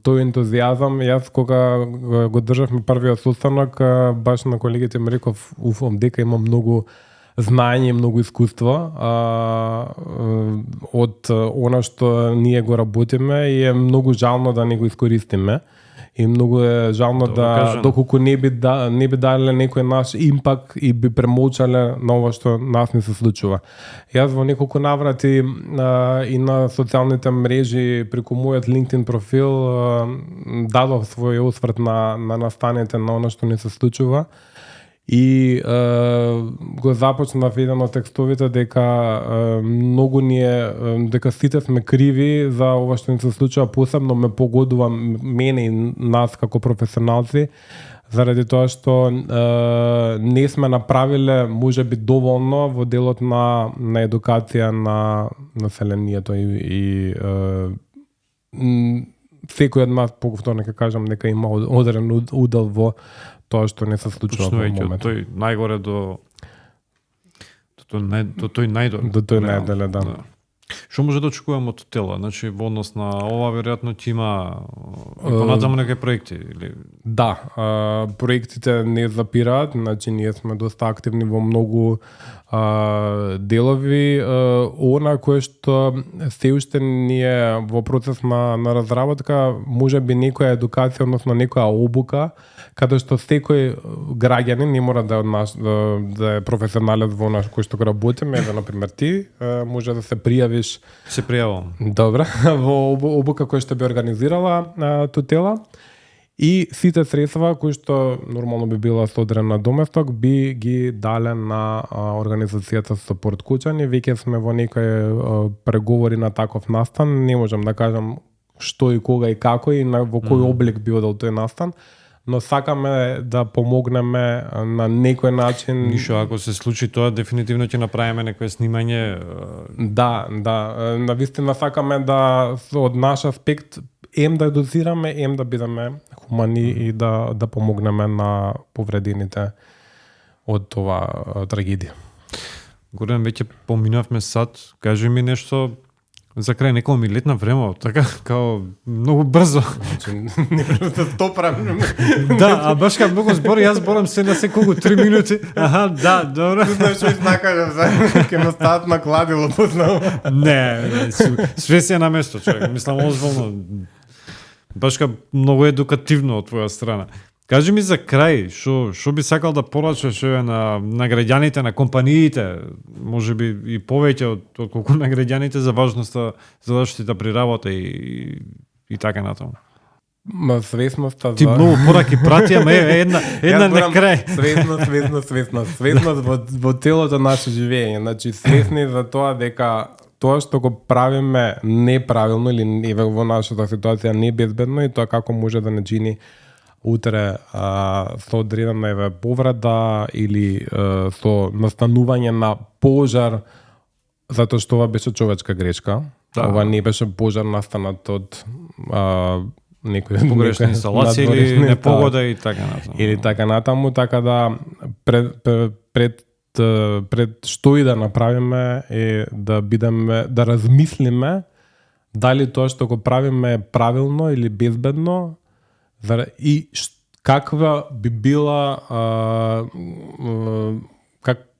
тој ентузијазам, јас кога го државме првиот состанок, баш на колегите ми реков дека има многу знаење и многу искуство од она што ние го работиме и е многу жално да не го искористиме. И многу е жално доколку не би дале некој наш импакт и би премолчале на ова што нас не се случува. Јас во неколку наврати и на социјалните мрежи преку мојот LinkedIn профил дадов свој осврт на настаните на она што не се случува. И го започнав еден од текстовите дека многу дека сите сме криви за ова што ни се случува, посебно ме погодува мене и нас како професионалци, заради тоа што не сме направиле можеби доволно во делот на едукација на населението и секој од нас, повторно ќе кажам, нека има одреден удел во тоа што не се случува во моментот. Тој најгоре до тој најдоле. До тој најдоле, да. Што може да очекуваме од тело? Значи, во однос на ова, веројатно ќе има и понатаму некои проекти? Или... Да, проектите не запираат, значи ние сме доста активни во многу делови. Она кое што се уште ни е во процес на разработка, може би некоја едукација, односно некоја обука, каде што секој граѓанин не мора да е професионалец во наш кој што го работиме, еве например ти, може да се пријавиш. Се пријавам. Добре, во обука која што би организирала Тутела. И сите средства кои што нормално би била со одреден доместок би ги дале на организацијата Сапорт Кучани. Веќе сме во некои преговори на таков настан. Не можам да кажам што и кога и како и во кој облик би одел тој настан, но сакаме да помогнеме на некој начин. Ништо, ако се случи тоа, дефинитивно ќе направиме некое снимање. Да, навистина сакаме да од наш аспект да едуцираме, да бидеме хумани и да помогнеме на повредените од това трагедија. Гордан, веќе поминавме сад, кажи ми нешто за крај, некој ми летна време, така као многу брзо. Не да стопрам. Да, а баш кај многу збори, јас зборам се на секолку 3 минути. Аха, да, добро. Знаеш што изнакажам, ќе ме стават на кладило познав. Не, све си е на место, човек. Мислам, озволно. Баш кај многу едукативно од твоја страна. Кажи ми за крај, што би сакал да порачаш на граѓаните, на компаниите, можеби и повеќе од колку на граѓаните за важноста за заштита при работа и така натаму. Свесноста Ти многу пораки прати, ама една на крај. Свесност во целото наше живење. Значи, свесни за тоа дека тоа што го правиме неправилно или во нашата ситуација не безбедно и тоа како може да не чини утре со одредена повреда или со настанување на пожар, затоа што ова беше човечка грешка. Да. Ова не беше пожар настанат од некој погрешна инсталација или непогода и така натаму. Или така натаму, така да пред што и да направиме е да размислиме дали тоа што го правиме е правилно или безбедно и каква би била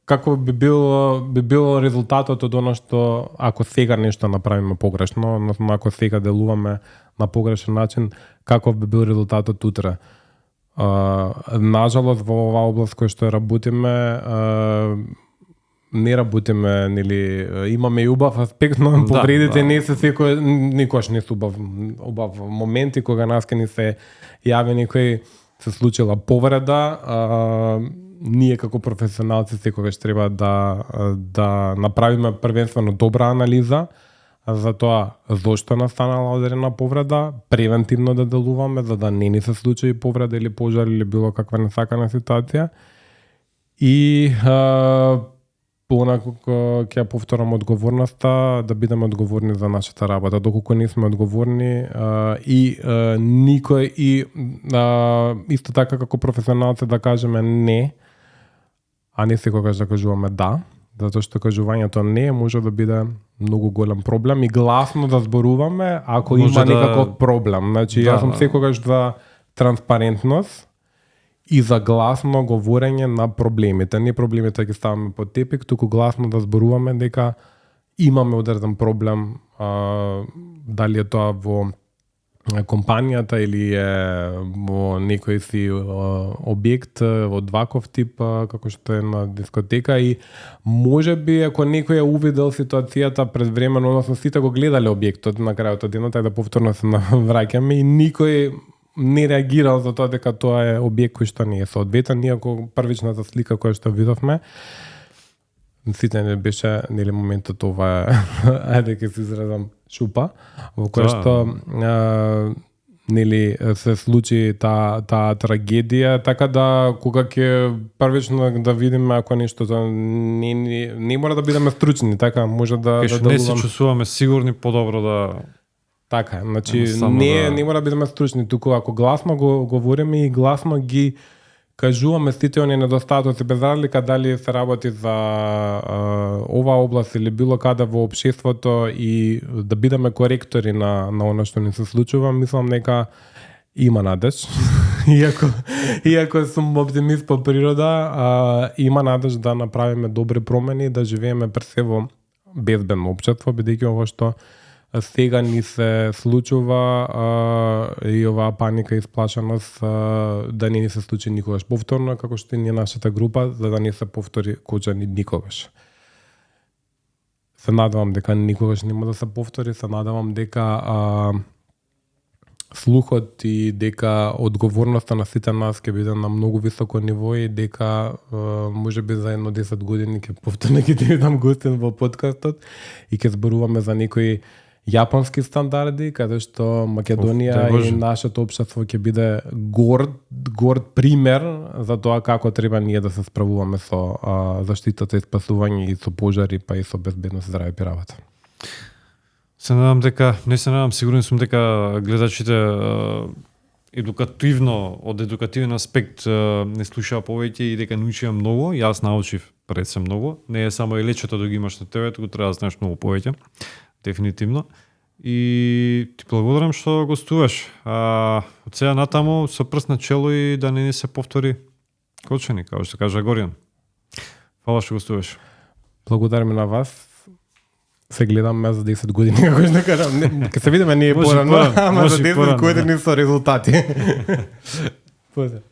како би било резултатот од она што ако сега нешто направиме погрешно, односно ако сега делуваме на погрешен начин, каков би бил резултатот утре. Нажалост во оваа област која што работиме, не работиме, нели, имаме и убав аспект, но повредите не се секој, никош не се убав моменти кога нас ке ни се јави некој се случила повреда, ние како професионалци секогаш треба да направиме првенствено добра анализа за тоа зошто настанала одредена повреда, превентивно да делуваме за да не ни се случи повреда или пожар или било каква несакана ситуација. И понакога ќе повторам одговорноста, да бидеме одговорни за нашата работа. Доколку не сме одговорни и никој исто така како професионалци да кажеме не, а не секогаш да кажуваме да, затоа што кажувањето не може да биде многу голем проблем и гласно да зборуваме ако може има некаков проблем. Значи јас сум секогаш за транспарентност и за гласно говорење на проблемите. Не проблемите ги ставаме под тепик, туку гласно да зборуваме дека имаме одреден проблем, дали е тоа во компанијата или е во некој си објект од ваков тип како што е на дискотека и можеби ако некој е увидел ситуацијата предвремено, односно сите го гледале објектот на крајот од денот, да повторно се враќаме и никој не реагирал за тоа дека тоа е објект кој што не е соодветен, иако првичната слика која што видовме, сите не беше, нели, моментот ова, ајде ќе се изразам, шупа, во која што нели се случи таа трагедија, така да кога ќе првично да видиме ако нешто не мора да бидеме стручни, така може да не се чувствуваме сигурни, подобро да така, значи не мора да бидеме стручни, туку ако гласно го говориме и гласно ги кажуваме сите оние недостатоци, без разлика дали се работи за оваа област или било каде во општеството, и да бидеме коректори на она што ни се случува, мислам дека има надеж. Иако сум оптимист по природа, има надеж да направиме добри промени, да живееме пред се во безбедно општество, бидејќи ова што сега ни се случува и оваа паника и сплашеност да не ни се случи никогаш повторно, како што ни е нашата група, за да не се повтори Кочани никогаш. Се надевам дека никогаш нема да се повтори, се надевам дека слухот и дека одговорноста на сите нас ќе биде на многу високо ниво и дека можеби за едно 10 години ќе повторно ќе бидам гостин во подкастот и ќе зборуваме за некои јапонски стандарди, каде што Македонија и нашето општество ќе биде горд пример за тоа како треба ние да се справуваме со заштитата и спасување и со пожари, па и со безбедност и здраве при работа. Се надам дека, не се надам, сигурен сум дека гледачите едукативно, од едукативен аспект не слушаа повеќе и дека научија многу. Јас научив пред се многу. Не е само и лечето да ги имаш на тебе, туку треба да знаеш многу повеќе. Дефинитивно. И ти благодарам што гостуваш. Од сега натаму со прст на чело и да не се повтори Кочани, како што кажа Горијан. Фала што гостуваш. Благодарам на вас. Се гледаме за 10 години, како што кажам. Ке се видиме ние порано, ама за 10 години со резултати. Поздрав.